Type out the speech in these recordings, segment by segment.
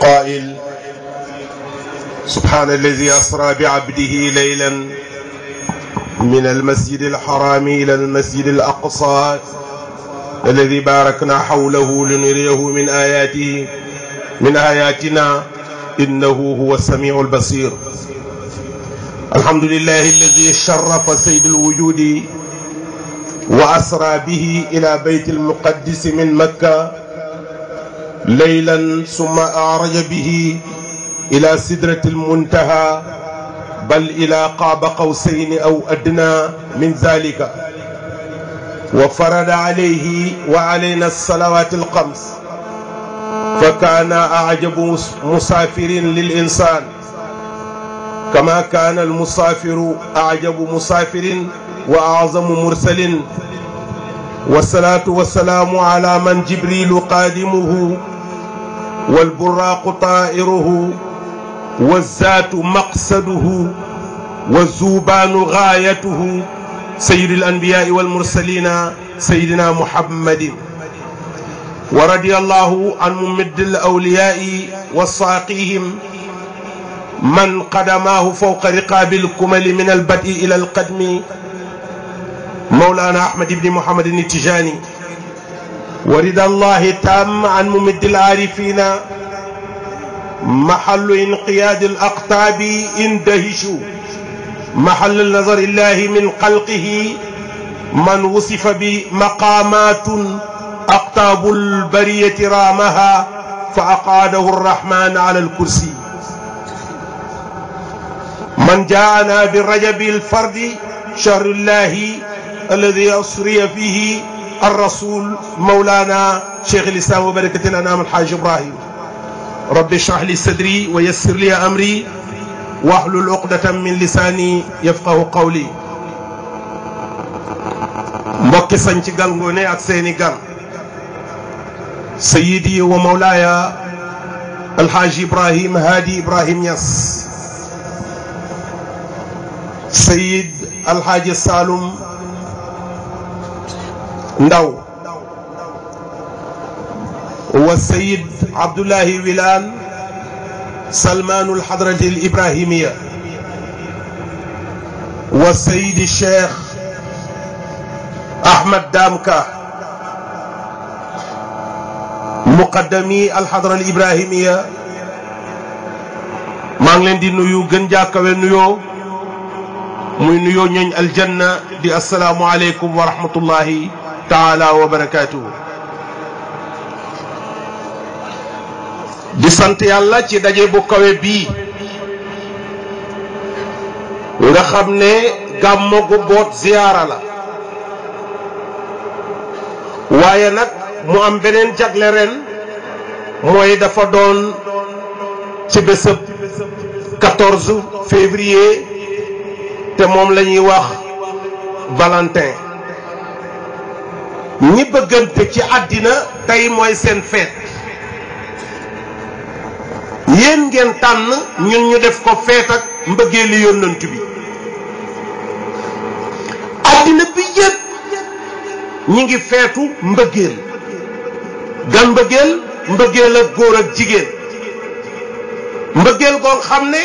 القائل سبحان الذي أسرى بعبده ليلا من المسجد الحرام إلى المسجد الأقصى الذي باركنا حوله لنريه من آياتنا إنه هو السميع البصير. الحمد لله الذي شرف سيد الوجود وأسرى به إلى بيت المقدس من مكة ليلا ثم أعرج به إلى سدرة المنتهى بل إلى قاب قوسين أو أدنى من ذلك، وفرض عليه وعلينا الصلوات الخمس، فكان أعجب مسافر للإنسان كما كان المسافر أعجب مسافر وأعظم مرسل. والصلاة والسلام على من جبريل قادمه والبراق طائره والذات مقصده والذوبان غايته سيد الأنبياء والمرسلين سيدنا محمد. ورضي الله عن ممد الأولياء والساقيهم من قدماه فوق رقاب الكمل من البدء إلى القدم مولانا أحمد بن محمد التجاني. ورضا الله تام عن ممد العارفين محل انقياد الأقطاب اندهش محل النظر الله من خلقه من وصف بمقامات أقطاب البرية رامها فأقعده الرحمن على الكرسي. من جاءنا بالرجب الفرد شهر الله الذي أسري فيه الرسول مولانا شيخ الإسلام وبركة الأنام الحاج إبراهيم. رب اشرح لي صدري ويسر لي أمري واحلل عقدة من لساني يفقه قولي. mbokki sañ ci Gal Ngoné ak seeni gan sayidi wa mawlaaya alxaaji Ibrahim Hadi Ibrahim Niass, sayid alxaaji Saloum Ndaw wa sayid Abdullahi Wilane Salmanu alxadrati alibrahimiya wa sayid Cheikh Ahmad Damka muqaddami alxadra alibrahimiya. maa ngi leen di nuyu gën jàkkawe nuyoo muy nuyoo ñooñ aljanna di asalaamu aleykum wa rahmatullahi taala wa barakatuhu. di sant yàlla ci daje bu kawe bii nga xam ne gàmmu gu boot ziyaara la, waaye nag mu am beneen jagle ren mooy dafa doon ci bésëb 14 février te moom la ñuy wax Valentin. ñi bëggante ci àddina tey mooy seen feet, yéen ngeen tànn ñun ñu def ko feet ak mbëggeeli yónnant bi. àddina bi yëpp ñi ngi feetu mbëggeel, gan mbëggeel ak góor ak jigéen, mbëggeel goo xam ne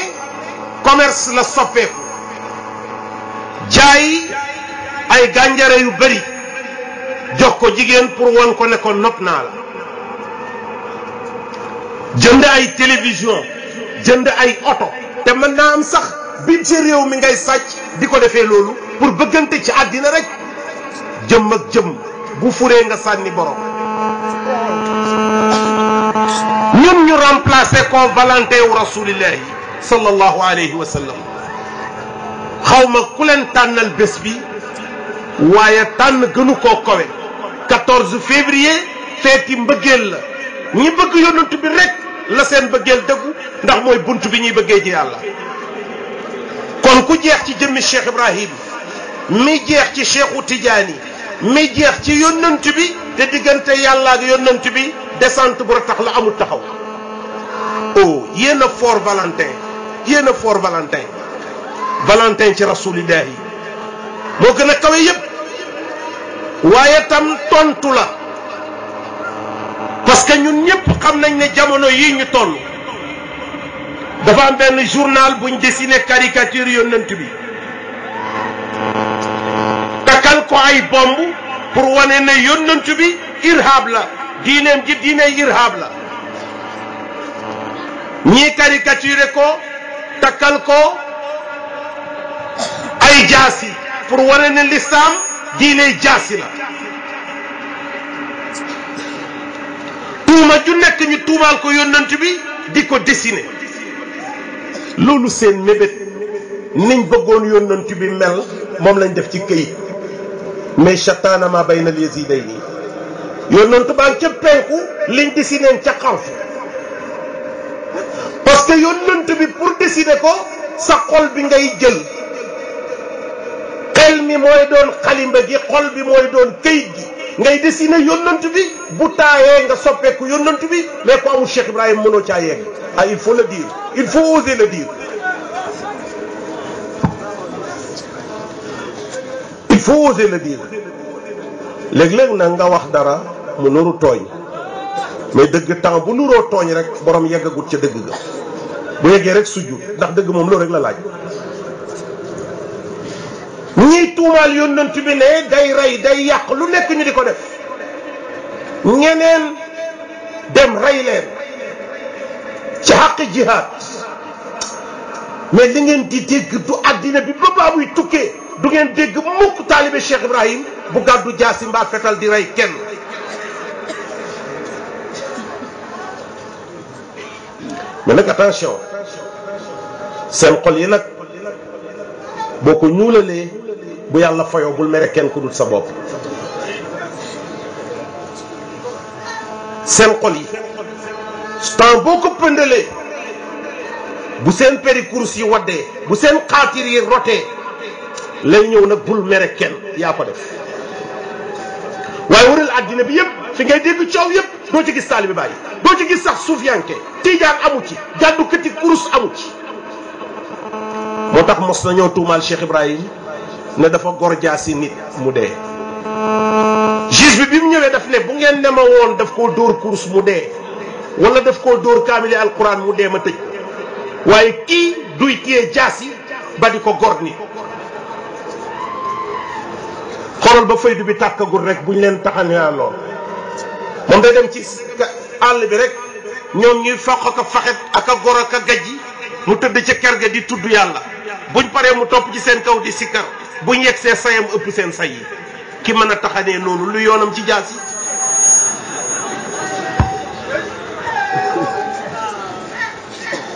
commerce la soppeeku, jaay ay gànjare yu bari jox ko jigéen pour won ko ne ko nopp naa la, jënd ay télévision, jënd ay oto, te mën naa am sax biir ci réew mi ngay sàcc di ko defee loolu pour bëggante ci àddina rek. jëm ak jëm bu furee nga sànni borom. ñun ñu remplacer ko Valentin wu rasulillahi sallallahu alayhi wa sallam. xawma ku leen tànnal bés bi waaye tànn gënu koo kowe. 14 février feeti mbëggeel la, ñi bëgg yonent bi rek la seen bëggeel dëggu ndax mooy bunt bi ñuy bëggee ci yàlla. kon ku jeex ci jëmmi Cheikh Ibrahim mi jeex ci Cheikhu Tidiane mi jeex ci yonent bi te diggante yàlla ak yonent bi descente bu ratax la amul taxaw. oh yéen a fort Valentin, yéen a fort Valentin. Valentin ci rasulillahi moo gën a kawe yépp, waaye tam tontu la parce que ñun ñëpp xam nañ ne jamono yi ñu toll dafa am benn journal buñ dessiné caricature yonent bi takkal ko ay bomb pour wane ne yonent bi irhab la diineem ji diine irhab la ñii caricaturé ko takkal ko ay jaasi pour wane ne l'islam diine jaasi la tuuma ju nekk ñu tuumaal ko yonent bi di ko dessiné loolu seen mébét niñ bëggoon yonent bi mel moom lañ def ci këyit mais chataana ma bayna al yazidayni yonent baa ngi ca penku liñ dessiné ca xarf parce que yonent bi pour dessiner ko sa xol bi ngay jël xel mi mooy doon xalimba gi xol bi mooy doon këyit gi ngay dessiner yonent bi bu taayee nga soppeeku yonent bi mais ko amul Cheikh Ibrahim mënoo caa yegg ah il faut le dire il faut oser le dire il faut oser le dire léeg-léeg nag nga wax dara mu nuru tooñ mais dëgg temps bu nuroo tooñ rek borom yeggagut ca dëgg ga bu yeggee rek sujju ndax dëgg moom loolu rek la laaj ñiy tuumaal yonent bi ne day rey day yàq lu nekk ñu di ko def ñeneen dem rey leen ci xaqi jihaad mais li ngeen di dégg du àddina bi ba baa muy tukkee du ngeen dégg mukk taalibe Cheikh Ibrahim bu gàddu jaasi mbaa fetal di rey kenn mais nag attention seen xol yi nag boo ko ñuulalee bu yàlla fayoo bul mere kenn ku dul sa bopp seen xol yi temps boo ko pëndalee bu seen péricurus yi waddee bu seen xaatir yi rotee lay ñëw nag bul mere kenn yaa ko def waaye waral àddina bi yëpp fi ngay dégg coow yëpp doo ci gis taalibe Baay doo ci gis sax suufiyanke tijaan amu ci jàddu këti kurus amu ci moo tax mos na ñëw tuumaal Cheikh Ibrahim ne dafa gor jaasi nit mu dee juge bi mu ñëwee daf ne bu ngeen ne ma woon daf koo dóor kurus mu dee wala daf koo dóor kaamili alquran mu dee ma tëj waaye kii duy téye jaasi ba di ko gor nit xoolal ba faydu bi tàkkagul rek buñ leen taxanaa lool moom day dem ci àll bi rek ñoom ñuy foq ak a faxet ak a gor ak a gajji mu tëdd ca kër ga di tudd yàlla buñ paree mu topp ci seen kaw di sikkar buñ yegg see sayam ëpp seen say yi ki mën a taxanee noonu lu yoonam ci jaasi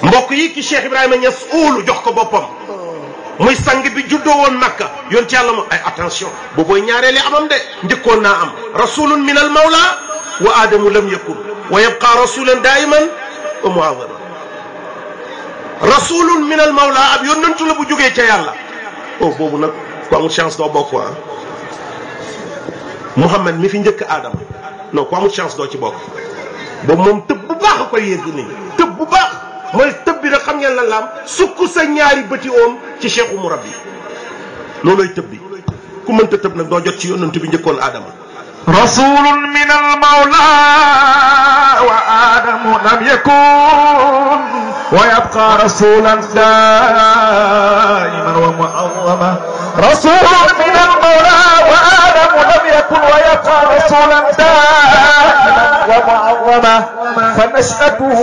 mbokk yi ki Cheikh Ibrahima Niass óolu jox ko boppam muy sang bi juddoo woon Makka yoon ci yàlla moom ay attention boobooy ñaareeli amam de njëkkoon naa am rasulun min al mawla wa aadamu lam yakun wa yabqa rasulan daiman wa muazama rasulun min al mawla ab yonantu la bu jógee ca yàlla oh boobu nag ku amul chance doo bokk ah Muhammad mi fi njëkk aadama non ku amul chance doo ci bokk boobu moom tëb bu baax a koy yegg nii tëb bu baax mooy tëb bi nag xam ngeen lan la am sukk sa ñaari bëti oom ci cheikhu murabbi loolooy tëb bi ku mënta tëb nag doo jot ci yonantu bi njëkkoon aadama rasulun min al mawla wa aadamu lam yakun wa yabqa rasulan daiman wa mu'azzama rasulun min al mawla wa aadamu lam yakun wa yabqa rasulan daiman wa mu'azzama فنشأته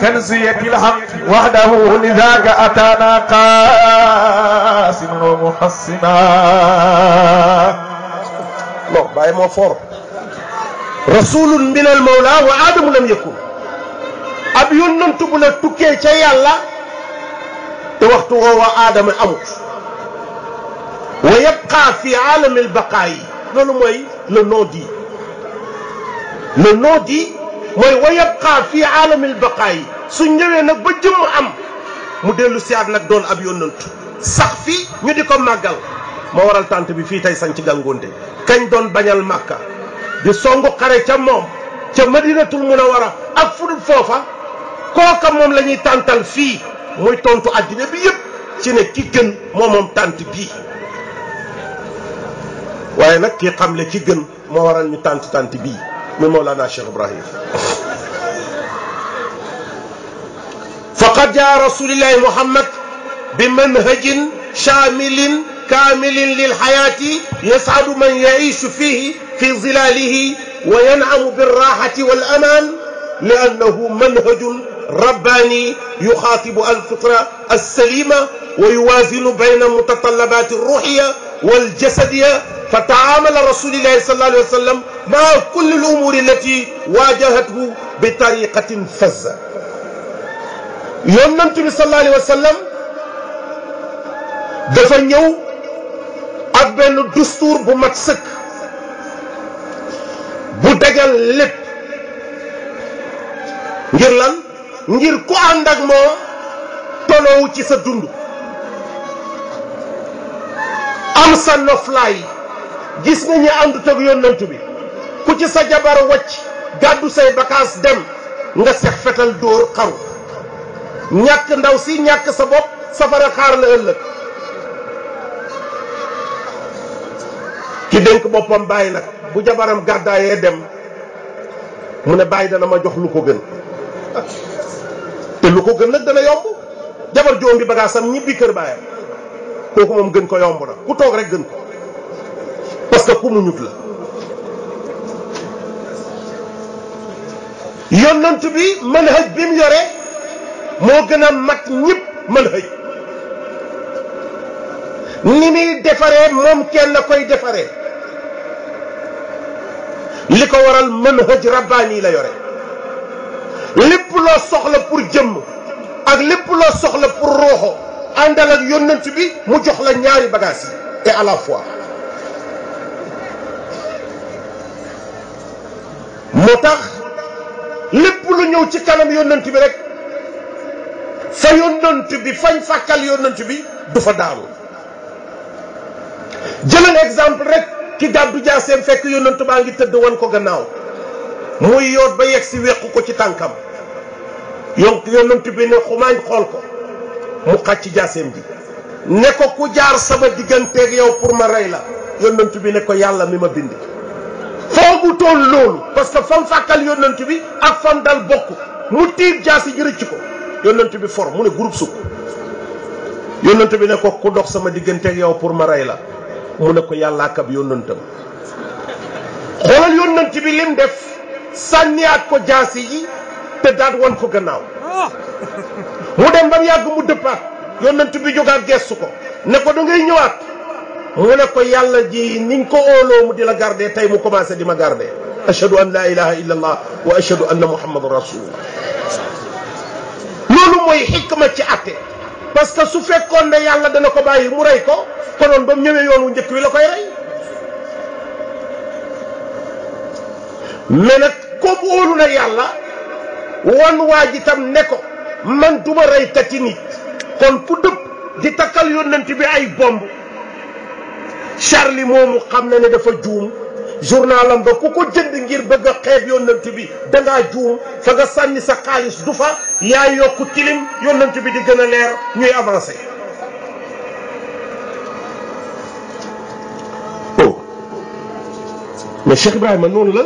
كنزية الحق وحده لذاك أتانا قاسما ومحصما non bàyyi moo fort rasulun min al mawla wa aadamu lam yakun ab yonantu bu la tukkee ca yàlla te waxtu woowa aadama amut wa yabqa fi aalami al baqaayi loolu mooy le non-dit le non-dit mooy wa yabqa fi aalami al baqaayi su ñëwee nag ba jëmm am mu dellu siyaat nag doon ab yonantu sax fi ñu di ko màggal moo waral tànt bi fii tey sañ ci Gàngoonde kañ doon bañal Makka di songu xare ca moom ca Madinatul Munawwara ak fudul foofa kooka moom la ñuy tàntal fii muy tontu àddina bi yëpp ci ne ki gën moom tànt bii waaye nag kii xamle ki gën moo waral ñu tànt bii muy Mawlana Cheikh Ibrahim faqad jaa rasulillahi muhammad bi manhajin shamilin kamilin lil hayati yas'adu man ya'ishu fihi fi zilalihi wa yan'amu bir rahati wal aman li'annahu manhajun رباني يخاطب الفطرة السليمة ويوازن بين متطلبات الروحية والجسدية فتعامل رسول الله صلى الله عليه وسلم مع كل الأمور التي واجهته بطريقة فزة يونس صلى الله عليه وسلم dafa ñëw ak benn dustuur bu mat sëkk bu dagal lépp ngir lan ngir ku ànd ak moom tonowu ci sa dund am sa noflaay gis nga ñi àndut ak yonent bi ku ci sa jabar wacc gàddu say bakaas dem nga sex fetal dóor xaru ñàkk ndaw si ñàkk sa bopp safara xaar la ëllëg ki dénk boppam bàyyi nag bu jabaram gàddaayee dem mu ne bàyyi dana ma jox lu ko gën te lu ko gën nag dana yomb jabar joom bi bagaasam ñibbi kër baayam kooku moom gën ko yomb na ku toog rek gën ko parce que ku mu ñut la yonent bi manhaj bi mu yore moo gën a mat ñëpp manhaj ni muy defaree moom kenn koy defaree li ko waral manhaj rabbaani la yore lépp loo soxla pour jëmm ak lépp loo soxla pour roxo àndal ak yonent bi mu jox la ñaari bagages yi et à la fois moo tax lépp lu ñëw ci kanam yonent bi rek fa yonent bi fañ fàkkal yonent bi du fa daanu jëlal exemple rek ki gàddu jaaseem fekk yonent baa ngi tëdd wan ko gannaaw muy yoot ba yegg si wéqu ko ci tànkam yonent bi ne xumaañ xool ko mu xàcc jaaseem ji ne ko ku jaar sama digganteeg yow pour ma rey la yonent bi ne ko yàlla mi ma bind foogu toon loolu parce que fam fàkkal yonent bi ak fam dal bokk mu tiir jaasi ji rëcc ko yonent bi for mu ne groupe sukk yonent bi ne ko ku dox sama digganteeg yow pour ma rey la mu ne ko yàlla ak ab yonentam xoolal yonent bi lim def sànniyaat ko jaasi ji te daat wan ko gannaaw mu dem ba mu yàgg mu dëppaat yonent bi jógaat gestu ko ne ko da ngay ñëwaat mu ne ko yàlla ji niñ ko óoloo mu di la garder tey mu commencé di ma garder ashhadu an la ilaha illa allah wa ashhadu anna muhammadan rasulullah loolu mooy xikma ci atte parce que su fekkoon ne yàlla dana ko bàyyi mu rey ko konoon ba mu ñëwee yoon wu njëkk wi la koy rey mais nag comme óolu na yàlla wan waa ji tam ne ko man duma rey kati nit kon fu dëpp di takkal yonent bi ay bomb Charlie moomu xam na ne dafa juum journalam ba ku ko jënd ngir bëgg a xeeb yonent bi dangaa juum fa nga sànni sa xaalis du fa yaa yokku tilim yonent bi di gën a leer ñuy avancé oh mais Cheikh Ibrahima noonu la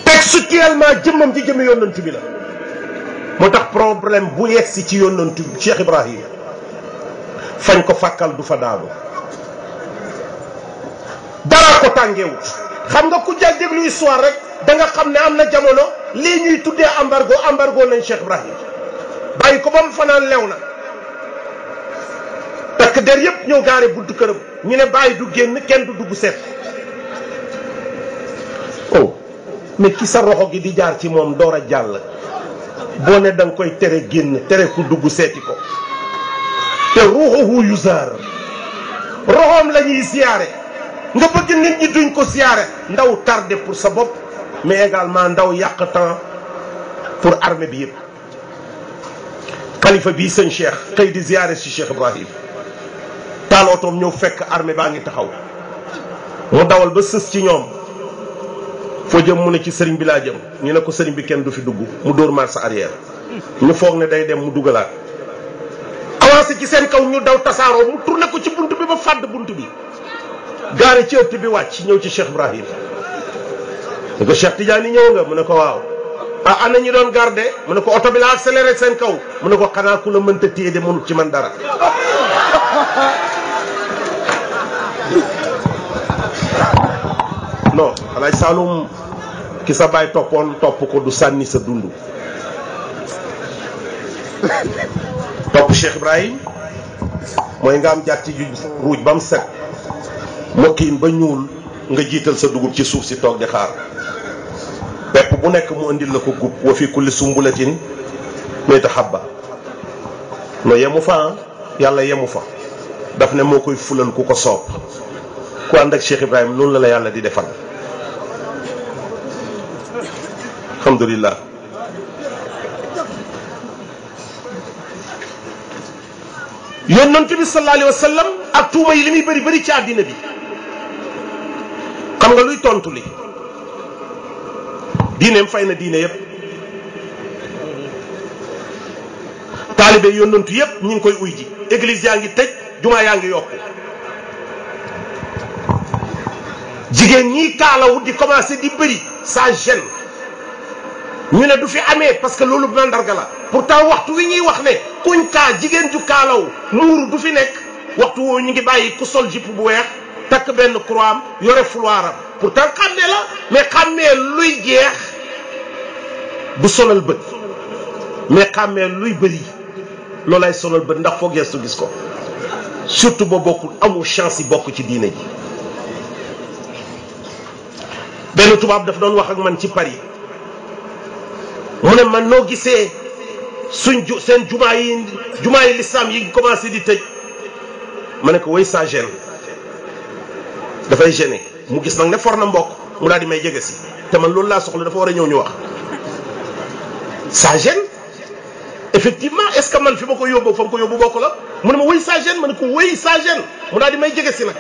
textuellement jëmmam ji jëme yonent bi la moo tax problème bu yegsi ci yonent bi Cheikh Ibrahima fañ ko fàkkal du fa daanu dara ko tàngeewut xam nga ku jàll déglu histoire rek da nga xam ne am na jamono lii ñuy tuddee embargo nañ Cheikh Ibrahima bàyyi ko ba mu fanaan lew na takk der yëpp ñëw gaare buntu këram ñu ne bàyyi du génn kenn du dugg seet oh mais ki sa roxo gi di jaar ci moom door a jàll boo ne da nga koy tere génn tere ku dugg seeti ko te ruuxuhu yuzaar roxoom la ñuy siyaare nga bëgg nit ñi duñ ko siyaare ndaw tardé pour sa bopp mais également ndaw yàq temps pour armée bi yëpp xalifa bii sëñ Cheikh xëy di siyaare si Cheikh Ibrahim taal otoom ñëw fekk armée baa ngi taxaw mu dawal ba sës ci ñoom foo jëm mu ne ci sëriñ bi laa jëm ñu ne ko sëriñ bi kenn du fi dugg mu dóor marche arrière ñu foog ne day dem mu dugalaat avancé ci seen kaw ñu daw tasaaroo mu tourné ko ci bunt bi ba fàdd bunt bi gaare ci ëtt bi wàcc ñëw ci Cheikh Ibrahim ne ko Cheikh Tidiane ñëw nga mu ne ko waaw ah ana ñu doon garde mu ne ko oto bi la accéléré seen kaw mu ne ko xanaa ku la mënta téye de mënut ci man dara. non alaaj Saalum ki sa baay toppoon topp ko du sànni sa dund. topp Cheikh Ibrahim mooy nga am jàtti ju ruuj ba mu set mokkiin ba ñuul nga jiital sa dugub ci suuf si toog di xaar pepp bu nekk mu indil la ko gub wa fi kulli sumbulatin mi'atu habba no yemu fa yàlla yemu fa daf ne moo koy fulal ku ko soob ku ànd ak Cheikh Ibrahim loolu la yàlla di defal. alhamdulillah. yonent bi sallallahu alayhi wa sallam ak tuuma yi li muy bëri bëri ci àddina bi xam nga luy tontu li diineem fay na diine yépp taalibe yonentu yépp ñu ngi koy uy ji église yaa ngi tëj jumaa yaa ngi yokku jigéen ñiy kaalawu di commencé di bëri ça gêne ñu ne du fi amee parce que loolu mandarga la pourtant waxtu wi ñuy wax ne kuñ kaa jigéen ju kaalaw muuru du fi nekk waxtu woo ñu ngi bàyyi ku sol jipp bu weex takk benn croix am yore fouloiram pourtant xàmmee la mais xàmmee luy jeex du sonal bët mais xàmmee luy bëri loolay sonal bët ndax foog gestu gis ko surtout ba bokkul amul chance yi bokk ci diine ji. benn tubaab daf doon wax ak man ci Paris mu ne man noo gisee seen jumaa yi l'islam yi commencé di tëj ma ne ko way ça gêne dafay gêner mu gis nag ne for na mbokk mu daal di may jege si te man loolu laa soxla dafa war a ñëw ñu wax ça gêne effectivement est-ce que man fi ma ko yóbbu fa ma ko yóbbu bokk la mu ne ma way ça gêne ma ne ko way ça gêne mu daal di may jege si nag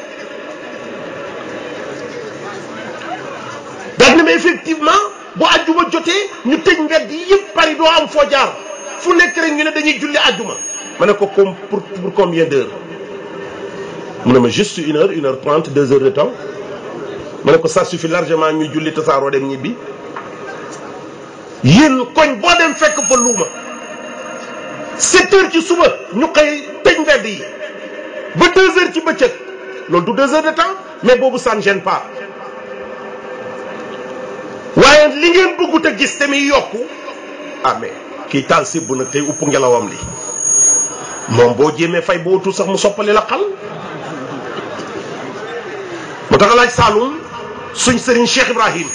daal ne ma effectivement bu àjjuma jotee ñu tëj mbedd yi yëpp Paris doo am foo jaar fu nekk rek ñu ne dañuy julli àjjuma ma ne ko comme pour combien d'heures mu ne ma juste 1h30 2 heures de temps ma ne ko ça suffit largement ñu julli tasaaroo dem ñibbi yéen koñ boo dem fekk fa luuma 7 heures ci suba ñu xëy tëj mbedd yi ba 2 heures ci bëccëg loolu du 2 heures de temps mais boobu ça ne gêne pas waaye li ngeen bëggut a gis tamit yokku ah mais kii taal sibbu nag tey upp ngelawam li moom boo jéemee fay boo wutul sax mu soppali la xal moo tax laaj Saalum suñ sëriñ Cheikh Ibrahim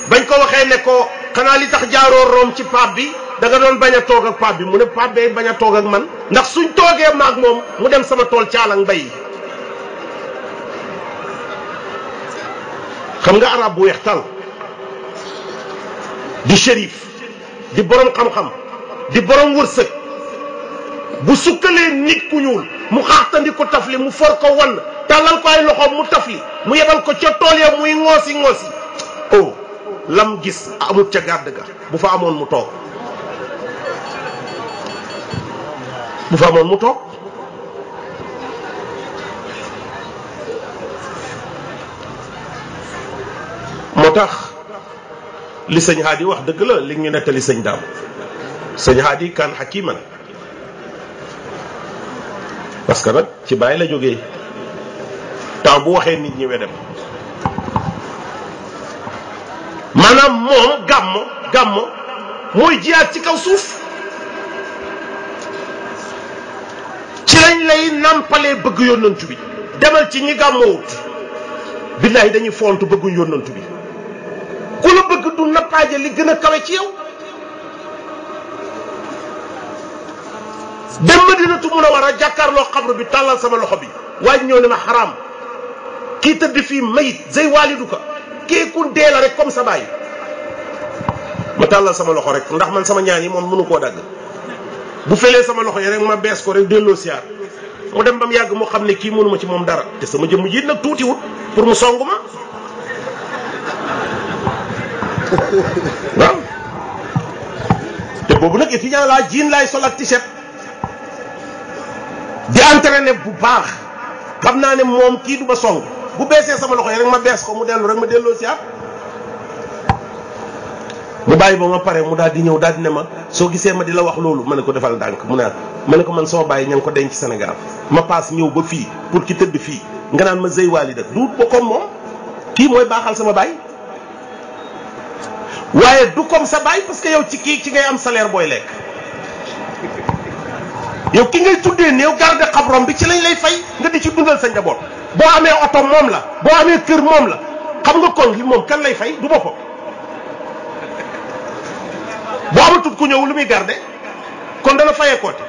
bañ ko waxee ne ko xanaa li tax jaaroo Rome ci pape bi da nga doon bañ a toog ak pape bi mu ne pape bee bañ a toog ak man ndax suñ toogee maag moom mu dem sama tool caalang mbay xam nga arab bu weex tal di shérif di borom xam-xam di borom wërsëg bu sukkalee nit ku ñuul mu xaaxtandi ko tafli mu for ko wan tàllal ko ay loxoom mu tafli mu yebal ko ca tool ya muy ngoosi oh lam gis amut ca gàdd ga bu fa amoon mu toog moo tax li sëñ Haadi wax dëgg la li ñu nettali sëñ Daam sëñ Haadi kan hakiman parce que nag ci bàyyi la jógee temps bu waxee nit ñi wedem maanaam moom gàmmo mooy jiyaat ci kaw suuf ci lañ lay nàmpalee bëgg yónnantu bi demal ci ñi gàmmoowut billaahi dañuy fontu bëgguñ yónnantu bi ku la bëgg du nappaaje li gën a kawe ci yow dem Madinatu Munawwara jàkkaarloo xabru bi tàllal sama loxo bi waaye ñëw ne ma xaraam kii tëdd fii mayit zey waalidu ka kii ku dee la rek comme sa baay ma tàllal sama loxo rek ndax man sama ñaan yi moom mënu koo dagg bu felee sama loxo yi rek ma bees ko rek delloo siyaar mu dem ba mu yàgg mu xam ne kii mënuma ci moom dara te sama jëmm ji nag tuutiwut pour mu songu ma waaw te boobu nag étudiant laa jiin laay sol ak t-shirt di entraîné bu baax xam naa ne moom kii du ma song bu beesee sama loxo yi rek ma bees ko mu dellu rek ma delloo si mu bàyyi ba ma pare mu daal di ñëw daal di ne ma soo gisee ma di la wax loolu ma ne ko defal ndànk mu ne ma ne ko man sama bàyyi ña ngi ko denc Sénégal ma paas ñëw ba fii pour ki tëdd fii nga naan ma Zey Waly dëkk du ba comme moom kii mooy baaxal sama bàyyi waaye du comme sa bàyyi parce que yow ci kii ci ngay am salaire booy lekk yow ki ngay tuddee néew garde xabrom bi ci lañ lay fay nga di ci dundal sa njaboot boo amee oto moom la boo amee kër moom la xam nga kon li moom kan lay fay du boppam boo amatul ku ñëw lu muy garde kon dana fayee koote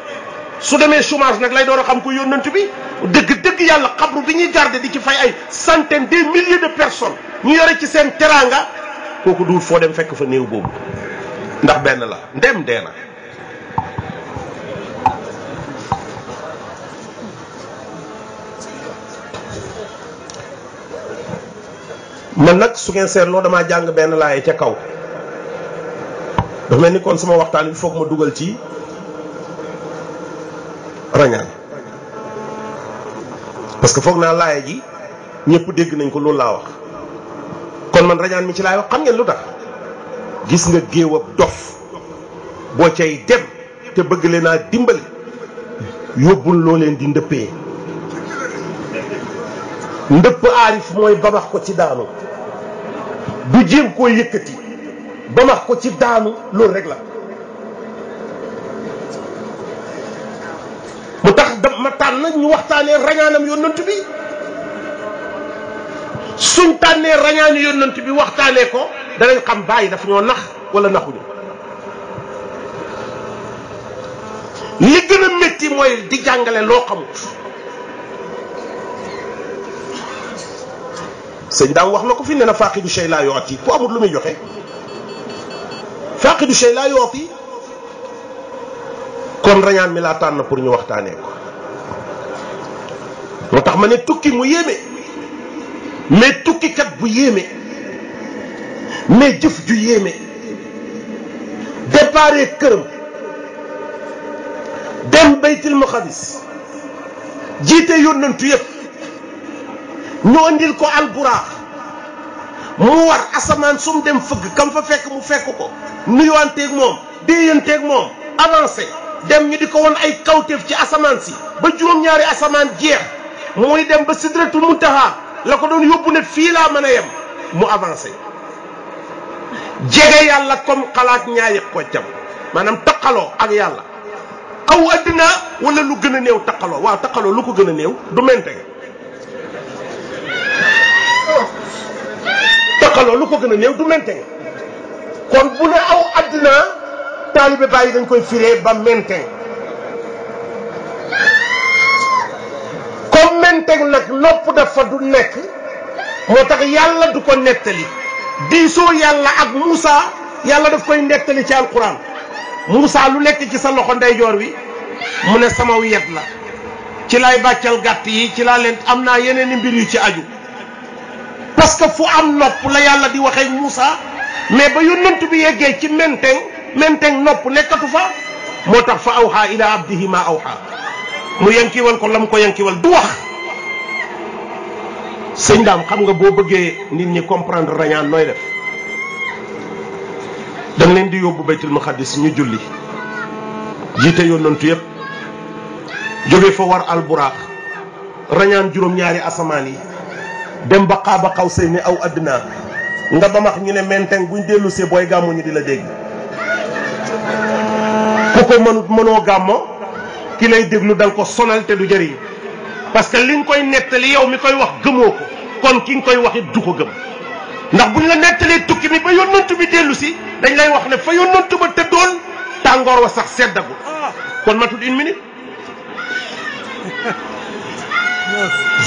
su demee chômage nag lay door a xam ko yónnant bi dëgg yàlla xabru bi ñuy garde di ci fay ay centaines de milliers de personnes ñu yore ci seen teraanga kooku duul foo dem fekk fa néew boobu ndax benn la ndem dee na man nag su ngeen seetloo damaa jàng benn laaye ca kaw dafa mel ni kon sama waxtaan bi foog ma dugal ci rañaan parce que foog naa laaye ji ñëpp dégg nañ ko loolu laa wax kon man rañaan mi ci laay wax xam ngeen lu tax gis nga géew ab dof boo cay dem te bëgg leen a dimbali yóbbul loo leen di ndëppee ndëpp aarif mooy babax ko ci daanu du jéem koo yëkkati babax ko ci daanu loolu rek la mu tax ma tànn ñu waxtaanee rañaanam yónnant bi suñ tànnee rañaani yónnant bi waxtaanee ko danañ xam bàyyi dafa ñoo nax wala naxuñu li gën a métti mooy di jàngale loo xamut sëñ daam wax na ko fi ne na faaqidu shay laa yooti ku amul lu muy joxe faaqidu shay laa yooti kon rañaan mi laa tànn pour ñu waxtaanee ko moo tax ma ne tukki mu yéeme mais tukkikat bu yéeme mais jëf ju yéeme déparé këram dem baytil maqdis jiite yónnantu yëpp ñu andil ko alburaax mu war asamaan su mu dem fëgg kam fa fekk mu fekk ko nuyuwanteeg moom déeyanteeg moom avancé dem ñu di ko won ay kawteef ci asamaan si ba juróom-ñaari asamaan jeex muy dem ba sidratul muntaha la ko doon yóbbu ne fii laa mën a yem mu avancé jege yàlla comme xalaat ñaari koccam maanaam taqaloo ak yàlla aw addina wala lu gën a néew taqaloo waaw taqaloo lu ko gën a néew du mente taqaloo lu ko gën a néew du mente kon bu ne aw addina taalibe bàyyi dañ koy firee ba mente comme mente nag nopp dafa du nekk moo tax yàlla du ko nettali diisoo yàlla ak Moussa yàlla daf koy nettali ci alquran Moussa lu nekk ci sa loxo ndeyjoor wi mu ne sama yet la ci lay bàccal gàtt yi ci laa leen am naa yeneen i mbir yu ci aju parce que fu am nopp la yàlla di waxee Moussa mais ba yónnant bi yeggee ci menteng nopp nekkatu fa moo tax fa awha ila abdihi ma awha mu yankiwal ko lam ko yankiwal du wax sëñ daam xam nga boo bëggee nit ñi comprendre rañaan nooy def dañ leen di yóbbu baytul maqdis ñu julli jiite yónnantu yëpp jóge fa war alburaax rañaan juróom-ñaari asamaan yi dem ba xaaba xaw sey ni aw addina nga bamax ñu ne menteng buñ dellu see booy gàmmu ñu di la dégg ku ko mënoo gàmmo ki lay déglu da nga ko sonal te du jëriñ parce que li nga koy nettali yow mi koy wax gëmoo ko kon ki nga koy wax it du ko gëm ndax buñ la nettalee tukki mi ba yónnantu bi dellu si dañ lay wax ne fa yónnantu ba tëddoon tàngoor wa sax seddagul kon matul une minute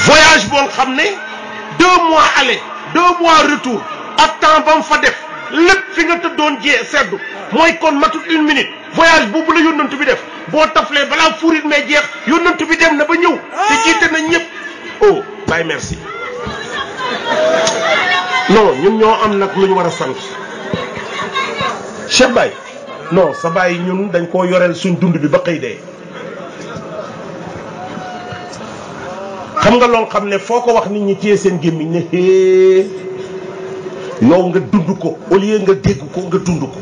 voyage boo xam ne 2 mois aller 2 mois retour ak temps ba mu fa def lépp fi nga tëddoon jee seddu mooy kon matul une minute voyage boobu la yónnantu bi def boo taflee balaa fuurit mais jeex yónnantu bi dem na ba ñëw te jiite na ñëpp oh Baye merci non ñun ñoo am nag lu ñu war a sant Cheikh Baye non sa Baye ñun dañ koo yoreel suñ dund bi ba xëy dee xam nga loolu xam ne foo ko wax nit ñi téye seen gémmiñ ne hee yow nga dund ko au lieu nga dégg ko nga dund ko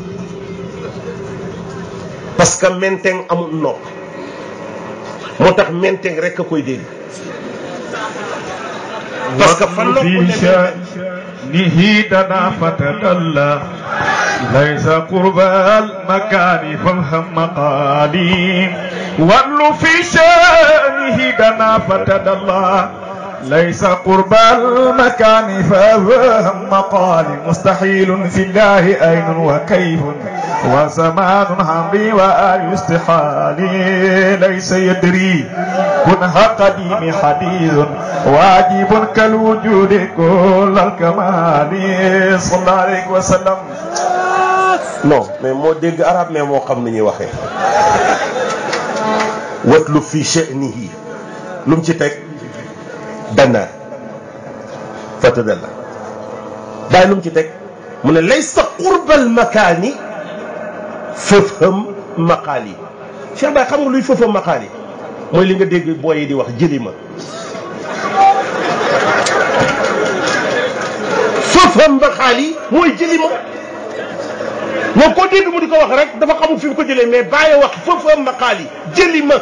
parce que menteng amul nopp moo tax menteng rek a koy dégg parce que fan nopp nihi dana fatadalla laysa qurbal makani fafham maqali wallu fi shanihi dana fatadalla ليس قرب المكان فهم مقال مستحيل في الله أين وكيف وزمان حمري وآل استحالي ليس يدري كنها قديم حديث واجب كالوجود كل الكمال صلى الله عليه وسلم. non mais moo dégg arab mais moo xam ni ñuy waxee watlu fi sha'nihi lu mu ci teg dana fatadalla bàyyi lu mu ci teg mu ne laysa qurbal makaani fafham maqaali Cheikh Baye xam nga luy fafham maqaali mooy li nga dégg booy yi di wax jëli ma fafham maqaali mooy jëli ma moom koo dégg mu di ko wax rek dafa xamul fi mu ko jëlee mais bàyyi wax fafham maqaali jëli ma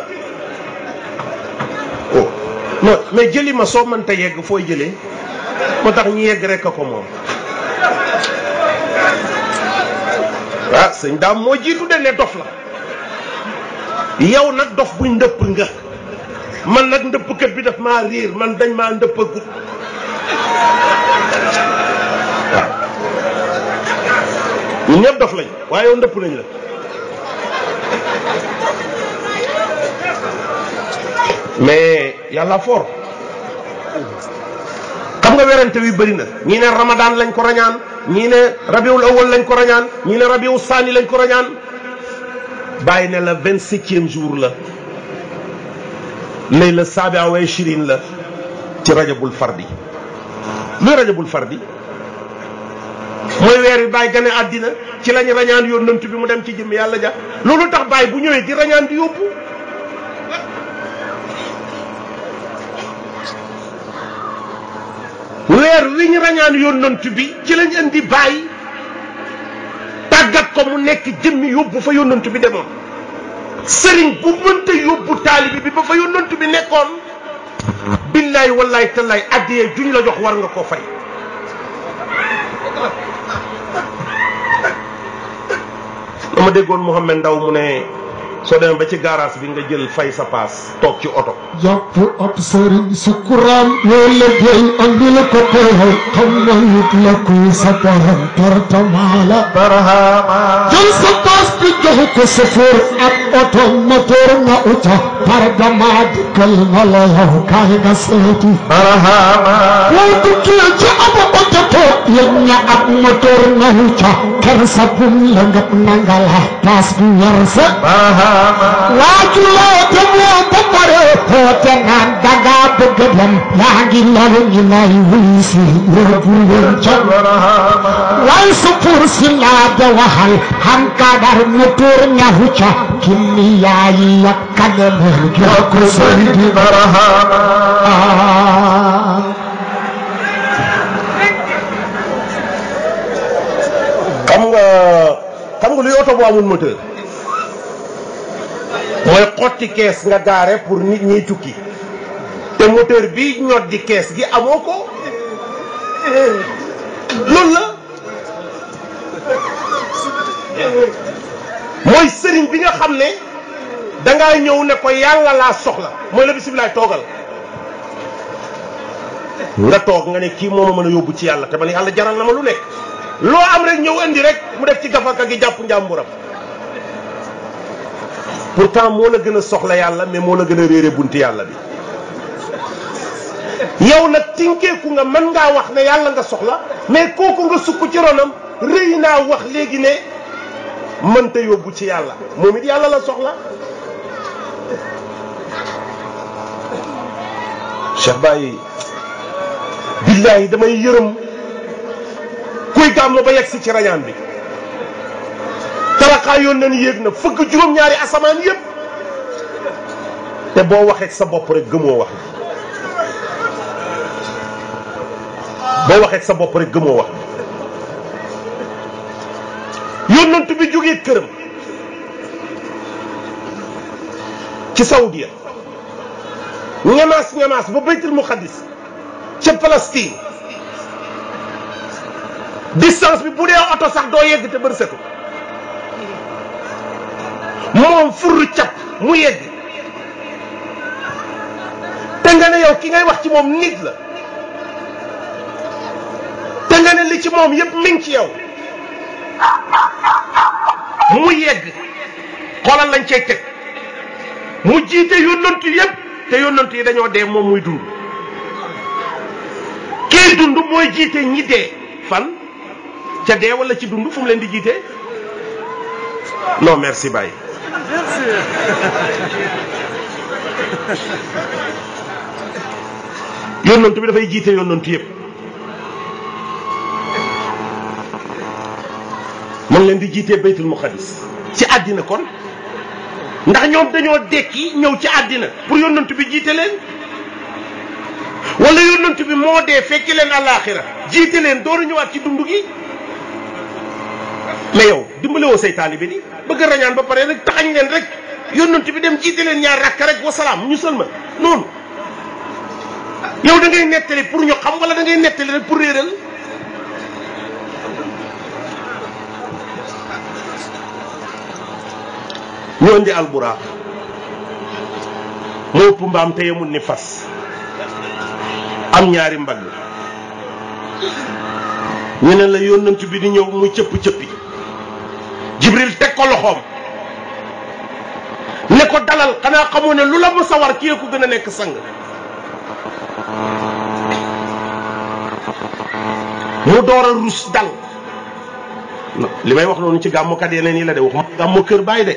non mais jëli ma soo mënta yegg fooy jëlee moo tax ñu yegg rek a ko moom ah sëñ daam moo jiitu de ne dof la yow nag dof buñ ndëpp nga man nag ndëppkat bi daf maa riir man dañ maa ndëpp a gut waaw ñun ñëpp dof lañ waaye yow ndëpp nañ la mais yàlla fort xam nga werante wi bëri na ñii ne ramadan lañ ko rañaan ñii ne rabiul awal lañ ko rañaan ñii ne rabiul saani lañ ko rañaan bàyyi ne la 27e jour la layla saabia wa ishirin la ci rajabul fardi luy rajabul fardi mooy weer wi bàyyi gane àddina ci lañ rañaan yónnant bi mu dem ci jëm yàlla ja loolu tax bàyyi bu ñëwee di rañaan di yóbbu weer wi ñu rañaan yónnant bi ci lañ indi bàyyi tàggat ko mu nekk jëmmi yóbbu fa yónnant bi demoon sëriñ bu mënta yóbbu taalibi bi ba fa yónnant bi nekkoon billaay wallaay tallaay addiyee juñ la jox war nga koo fay dama déggoon Mouhamed Ndaw mu ne soo demee ba ci garage bi nga jël fay sa paas toog ci oto jàpp ab sëriñ sukuraam yoo liggéey andi la ko teewal xam na it la kuy sa borom tartama la barhama jël sa paas bi jox ko chauffeur ak oto moteur nga uta par dama dikkal na la yow kaay nga seeti barhama boo duggee ci ab oto toog yëg ña ak moteur nga uta kër sa bum la nga nangala paas bi war sa waajuloo te moo ba pare poote naan daga bëgg dem yaa ngi lalu ñu lay wuy si yóbbu leen ca waaye su pour si laa de waxal xam kadar mu tuur ñaxu ca kinni yaayi yak kademer jokko sëri di barahama xam nga luy oto bu amul moteur mooy xotti kees nga gaare pour nit ñiy tukki te moteur bi ñod di kees gi amoo ko loolu la mooy sëriñ bi nga xam ne dangaa ñëw ne ko yàlla laa soxla mooy la bisimilah toogal nga toog nga ne kii moo ma mën a yóbbu ci yàlla te man yàlla jaral na ma lu nekk loo am rek ñëw indi rek mu def ci gafaka gi jàpp njàmburam pourtant moo la gën a soxla yàlla mais moo la gën a réere bunti yàlla bi yow nag tinkeeku nga mën ngaa wax ne yàlla nga soxla mais kooku nga sukk ci ronam rëy naa wax léegi ne mënta yóbbu ci yàlla moom it yàlla la soxla Cheikh Baye billaahi damay yërëm kuy gàmmu ba yegg si ci rañaan bi talaxaa yoon nañu yéeg na fëgg juróom-ñaari asamaan yëpp te boo waxee sa bopp rek gëmoo wax boo waxee sa bopp rek gëmoo wax yónnent bi jógee këram ci Saoudia ñamaas ba baytul muqaddis ca Palestine distance bi bu dee oto sax doo yegg te bër setu moom furru cap mu yegg te nga ne yow ki ngay wax ci moom nit la te nga ne li ci moom yépp mi ngi ci yow mu yegg xoolal lañ cay teg mu jiite yónnantu yépp te yónnantu yi dañoo dee moom muy dund kii dund mooy jiite ñi dee fan ca dee wala ci dund fu mu leen di jiite non merci Baye yónnantu bi dafay jiite yónnantu yépp moom leen di jiitee baytul muqaddis ci àddina kon ndax ñoom dañoo dekki ñëw ci àddina pour yónnantu bi jiite leen wala yónnantu bi moo dee fekki leen àllaaxira jiite leen door a ñëwaat ci dund gi mais yow dimbale woo say taalibe di bëgg a rañaan ba pare rek taxañ leen rek yónnantu bi dem jiite leen ñaar rakk rek wasalaam ñu sëlma noonu yow da ngay nettali pour ñu xam wala da ngay nettali rek pour réeral ñoo indi alburaaq moo ëpp mbaam te yemul ni fas am ñaari mbagg ñu ne la yónnantu bi di ñëw muy cëpp-cëppi jibril teg ko loxoom ne ko dalal xanaa xamoo ne lu la mës a war kii ko gën a nekk sang mu door a rus dal li may wax noonu ci gàmmukat yeneen yi la de waxuma gàmmu kër baay de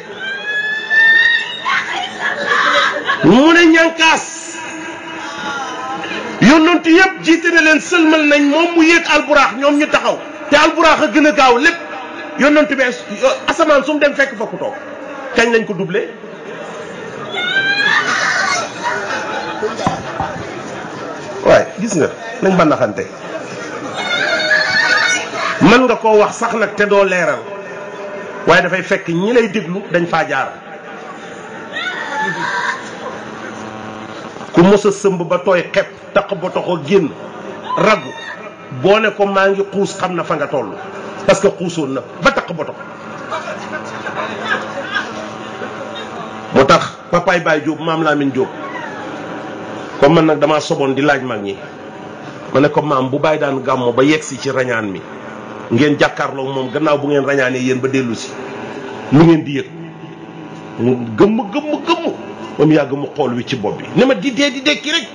mu ne ñànkaas yónnantu yëpp jiite na leen sëlmal nañ moom mu yéeg alburaax ñoom ñu taxaw te alburaax a gën a gaaw lépp yónnantu bi asamaan su mu dem fekk fa ku toog kañ lañ ko doublé waaye gis nga nañ ba naxante mën nga koo wax sax nag te doo leeral waaye dafay fekk ñi lay déglu dañ faa jaar ku mos a sëmb ba tooy xepp taq ba toxo génn ragu boo ne ko maa ngi xuus xam na fa nga toll parce que xuusoon na ba taq ba tox moo tax papaay Baye Diop maam Lamine Diop comme man nag damaa soboon di laaj mag ñi ma ne ko maam bu Baye daan gàmmo ba yegsi ci rañaan mi ngeen jàkkaarloo moom gannaaw bu ngeen rañaanee yéen ba dellu si lu ngeen di yëg mu gëmm ba mu yàgg mu xool wi ci bopp bi ne ma di dee di dekki rek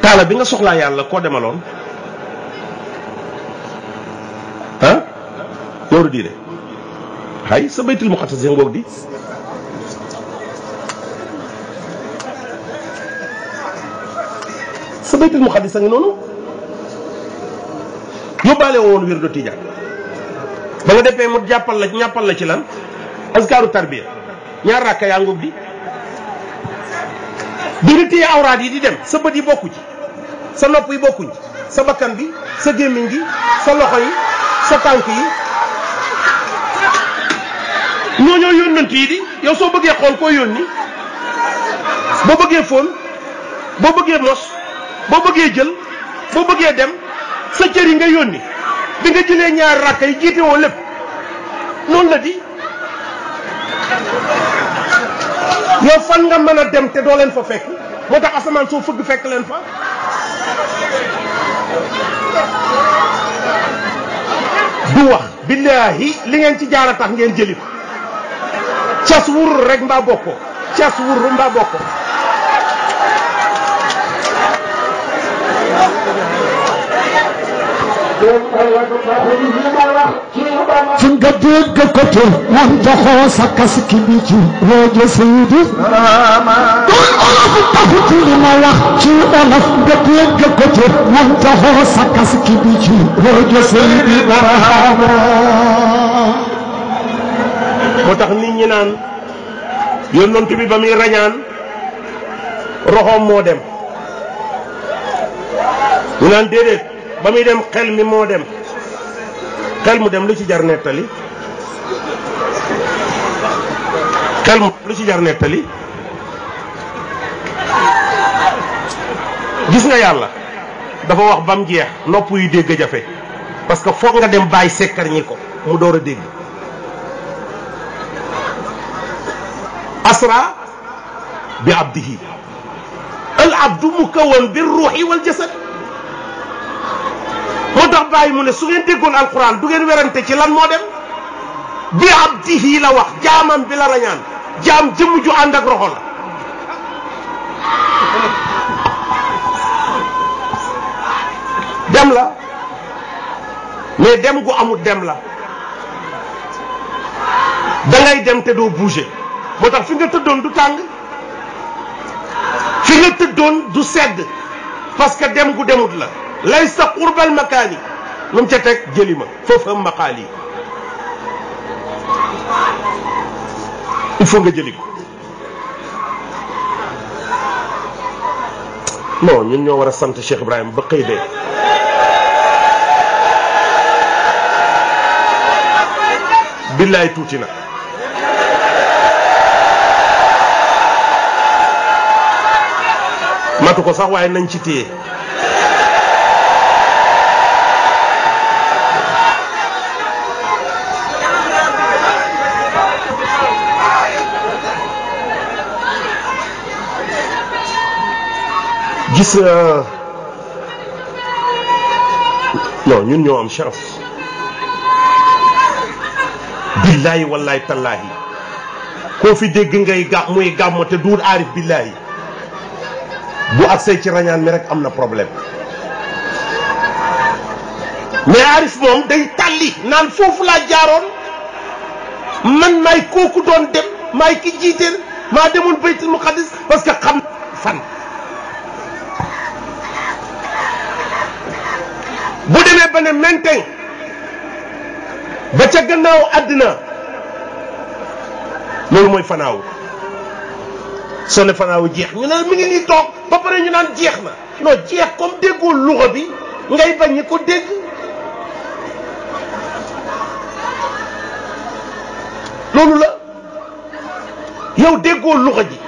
taala bi nga soxlaa yàlla koo demaloon ah loolu diine hay sa baytul muqaddas ngoog di sa baytul muqaddas a ngi noonu yóbbaale woon wirdu tijaan ba nga defee mu jàppal la ñàppal la ci lan askaaru tarbiya ñaar rakka yaa ngoog di bi nga téye awraat yi di dem sa bët yi bokku ci sa nopp yi bokkuñ sa bakkan bi sa gémmiñ gi sa loxo yi sa tànk yi ñoo yónnant yi di yow soo bëggee xool koo yónni boo bëggee fóon boo bëggee mos boo bëggee jël boo bëggee dem sa cër yi nga yónni bi nga jëlee ñaar rakka yi jiite woo lépp noonu la di yow fan nga mën a dem te doo leen fa fekk moo tax asamaan soo fëgg fekk leen fa du wax billaahi li ngeen ci jaar a tax ngeen jëli ko cas wurul rek mbaa bokko cas wurul mbaa bokko fu nga dégg ko te moom joxoo sa kasiki bi ci rajo Seydi doon olof taxut li ma wax ci olof nga dégg ko te moom joxoo sa kasiki bi ci rajo Seydi Barhama moo tax nit ñi naan yónnent bi ba muy rañaan roxoom moo dem ñu naan déedéet ba muy dem xel mi moo dem xel mu dem lu ci jar nettali xel mu lu ci jar nettali gis nga yàlla dafa wax bam jeex nopp yu dégg jafe parce que foog nga dem bàyyi sekkar ñi ko mu door a dégg asra bi abdihi al abdu mukawan bir ruuxi wal jasad moo tax bàyyi mu ne su ngeen déggoon alquran du ngeen werante ci lan moo dem bi abdihi la wax jaamam bi la rañaan jaam jëmm ju ànd ak roxo la dem la mais dem gu amul dem la da ngay dem te doo bouger moo tax fi nga tëddoon du tàng fi nga tëddoon du sedd parce que dem gu demut la lay sa qurbal makaani lu mu ca teg jëli ma foofu am maqaal yi il faut nga jëli ko non ñun ñoo war a sant Cheikh Ibrahima ba xëy dee billaay tuuti na matu ko sax waaye nañ ci téye gis non ñun ñoo am chance billahi wallahi tallahi koo fi dégg ngay muy gàmm te duur aarif billahi bu agsee ci rañaan mi rek am na problème mais aarif moom day tàlli naan foofu laa jaaroon man maay kooku doon dem maay ki jiiteel maa demoon baytul muqaddis parce que xam fan bu demee ba ne menteng ba ca gannaaw àddina loolu mooy fanaaw soo ne fanaaw jeex ñu ne mi ngi nii toog ba pare ñu naan jeex na non jeex comme déggoo luxa bi ngay bañ ñi ko dégg loolu la yow déggoo luxa ji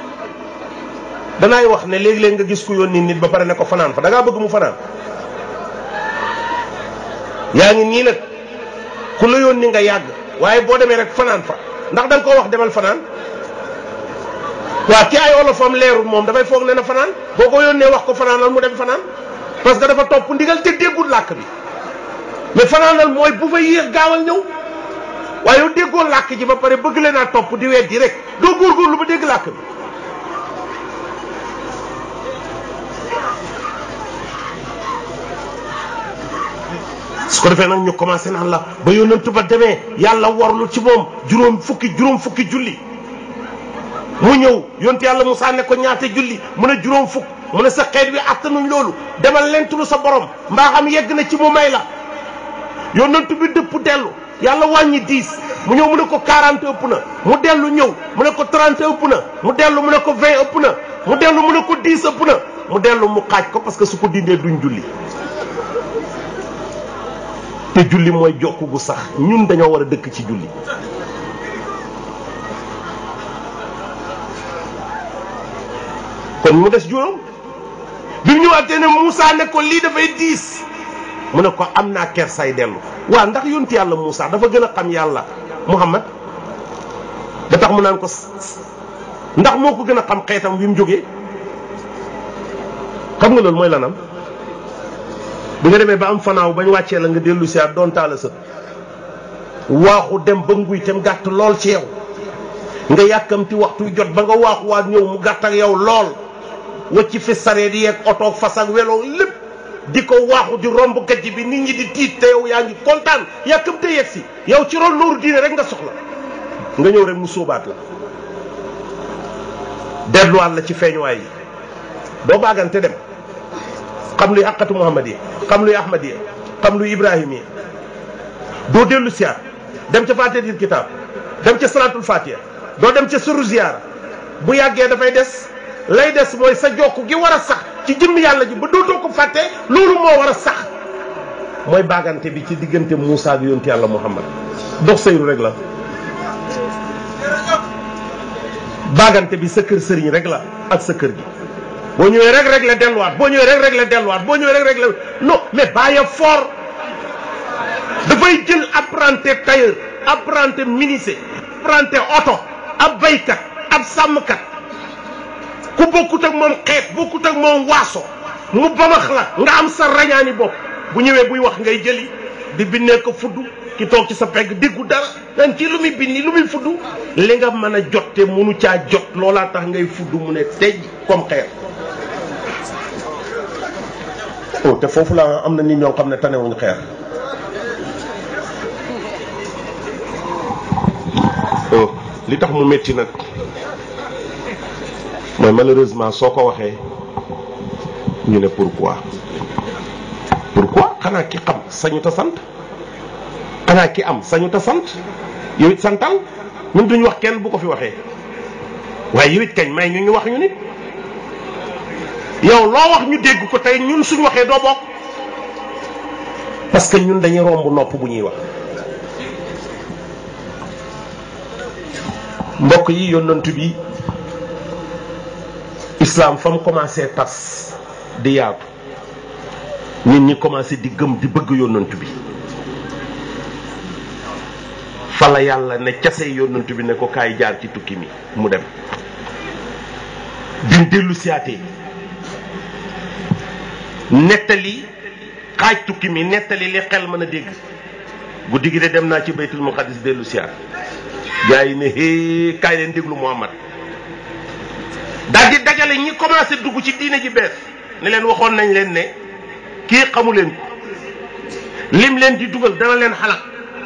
danaay wax ne léegi-léeg nga gis ku yónni nit ba pare ne ko fanaan fa da ngaa bëgg mu fanaan yaa ngi nii nag ku la yónni nga yàgg waaye boo demee rek fanaan fa ndax da nga ko wax demal fanaan waa ki ay olofam leerul moom dafay foog ne na fanaan boo ko yónnee wax ko fanaanal mu dem fanaan parce que dafa topp ndigal te déggul làkk bi mais fanaanal mooy bu fa yéex gaawal ñëw waaye yow déggoo làkk ji ba pare bëgg leen a topp di weddi rek doo góorgóorlu ba dégg làkk bi su ko defee nag ñu commencé naan la ba yónnantu ba demee yàlla warlu ci moom juróom fukki julli mu ñëw yonent yàlla Musaa ne ko ñaata julli mu ne juróom fukk mu ne sa xeet wi attanuñ loolu demal lentulu sa borom mbaa xam yegg na ci mu may la yónnantu bi dëpp dellu yàlla wàññi 10 mu ñëw mu ne ko 40 ëpp na mu dellu ñëw mu ne ko 30 ëpp na mu dellu mu ne ko 20 ëpp na mu dellu mu ne ko 10 ëpp na mu dellu mu xaaj ko parce que su ko dindee duñ julli te julli mooy jokk gu sax ñun dañoo war a dëkk ci julli kon mu des juróom bi mu ñëwaatee ne Moussa ne ko lii dafay diis mu ne ko am naa kersay dellu waaw ndax yonti yàlla Moussa dafa gën a xam yàlla Muhammad da tax mu naan ko ndax moo ko gën a xam xeetam wi mu jógee xam nga loolu mooy lanam bi nga demee ba am fanaaw bañ wàccee la nga dellu si at doon taala sët waaxu dem ba nguy tem gàtt lool ci yow nga yàkkamti waxtu jot ba nga waaxuwaat ñëw mu gàtt ak yow lool wacc fi saree di yeeg otoog fas ak weloo lépp di ko waaxu di romb gajj bi nit ñi di tiit te yow yaa ngi kontaan yàkkamte yegg si yow ci ron nooru diine rek nga soxla nga ñëw rek mu sóobaat la delluwaat la ci feeñuwaay yi doo baagante dem xam luy àqatu Muhammad yi xam luy Ahmad yi xam luy Ibrahim yi doo dellu siyaar dem ca Faatihatul Kitaab dem ca Salaatul Faatiha doo dem ca suru ziyaara bu yàggee dafay des lay des mooy sa jokk gi war a sax ci jëmm yàlla ji ba dootoo ko fàtte loolu moo war a sax mooy baagante bi ci diggante Moussa ak yonti yàlla Muhammad dox sëyru rek la baagante bi sa kër sëriñ rek la ak sa kër gi boo ñëwee rek la delluwaat boo ñëwee rek la delluwaat boo ñëwee rek la non mais bàyyi fort dafay jël apprenti tailleur apprenti menuisier apprenti oto ab baykat ab sàmmkat ku bokkut ak moom xeet bokkut ak moom waaso mu bamax la nga am sa rañaani bopp bu ñëwee buy wax ngay jëli di bindee ko fudd ki toog ci sa pegg déggu dara nan ci lu muy bindi lu muy fudd li nga mën a jot te mënu caa jot loolaa tax ngay fudd mu ne tej comme xeer oh te foofu la am na nit ñoo xam ne tanewuñ xeer oh li tax mu métti nag mooy malheureusement soo ko waxee ñu ne pourquoi xanaa ki xam sañu ta sant xanaa ki am sañu ta sant yow it santal ñun duñ wax kenn bu ko fi waxee waaye yow it kañ may ñu wax ñu nit yow loo wax ñu dégg ko tey ñun suñ waxee doo bokk parce que ñun dañuy romb nopp bu ñuy wax mbokk yi yonent bi islam fa mu commencé tas di yaatu nit ñi commencé di gëm di bëgg yonent bi fa la yàlla ne case yonent bi ne ko kaay jaar ci tukki mi mu dem bi dellu siyaatee nettali xaaj tukki mi nettali li xel mën a dégg guddi gi de dem naa ci baytul muqaddis dellu siyaat gaa yi ne hee kaay leen déglu Muhammad daal di dajale ñi commencé dugg ci diine ji bees ne leen waxoon nañ leen ne kii xamu leen ko lim leen di dugal dana leen xalaat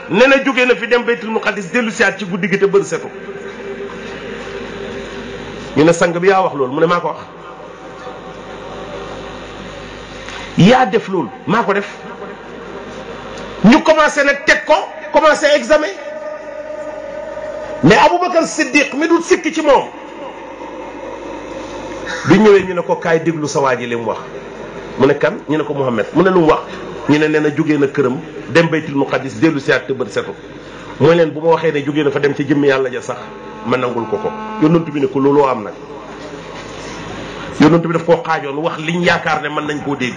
ne na jógee na fi dem baytul muqaddis dellu siyaat ci guddi gi te bër setu ñu ne sang bi yaa wax loolu mu ne maa ko wax yaa def loolu maa ko def ñu commencé nag teg ko commencé examen mais Aboubacar Siddiq mi dul sikki ci moom bi ñëwee ñu ne ko kaay déglu sa waa ji li mu wax mu ne kan ñu ne ko Muhammad mu ne lu mu wax ñu ne nee na jógee na këram dem baytul muqaddis dellu siyaat te bët setu mooy leen bu ma waxee ne jógee na fa dem ci jëmmi yàlla ja sax ma nangul ko yonent bi ne ko looloo am nag yonent bi daf koo xaajoon wax liñ yaakaar ne mën nañ koo dégg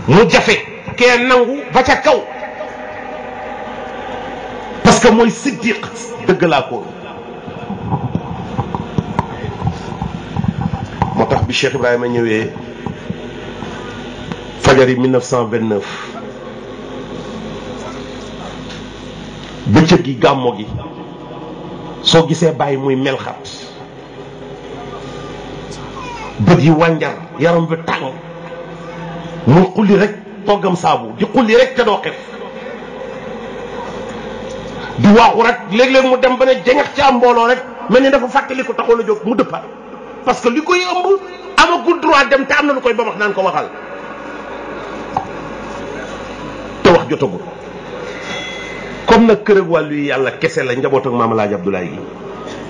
mu jafe kee nangu ba ca kaw parce que mooy siddiq dëgg laa ko moo tax bi Cheikh Ibrahima ñëwee fajari 1929 bëccëg gi gàmmo gi soo gisee bàyyi muy melxat bët yi wànjar yaram bi tàng muy xulli rek toggam saabu di xulli rek te doo xef di waaxu rek léeg-léeg mu dem ba ne jeŋax ci am mbooloo rek mel ni dafa fàttali ko taxoon a jóg mu dëppaat parce que li koy ëmb amagul droit dem te am na lu koy ba wax naan ko waxal te wax jotagul comme nag kër ak wàllu yi yàlla kese la njaboot ak maam Alaaji Abdoulaye gi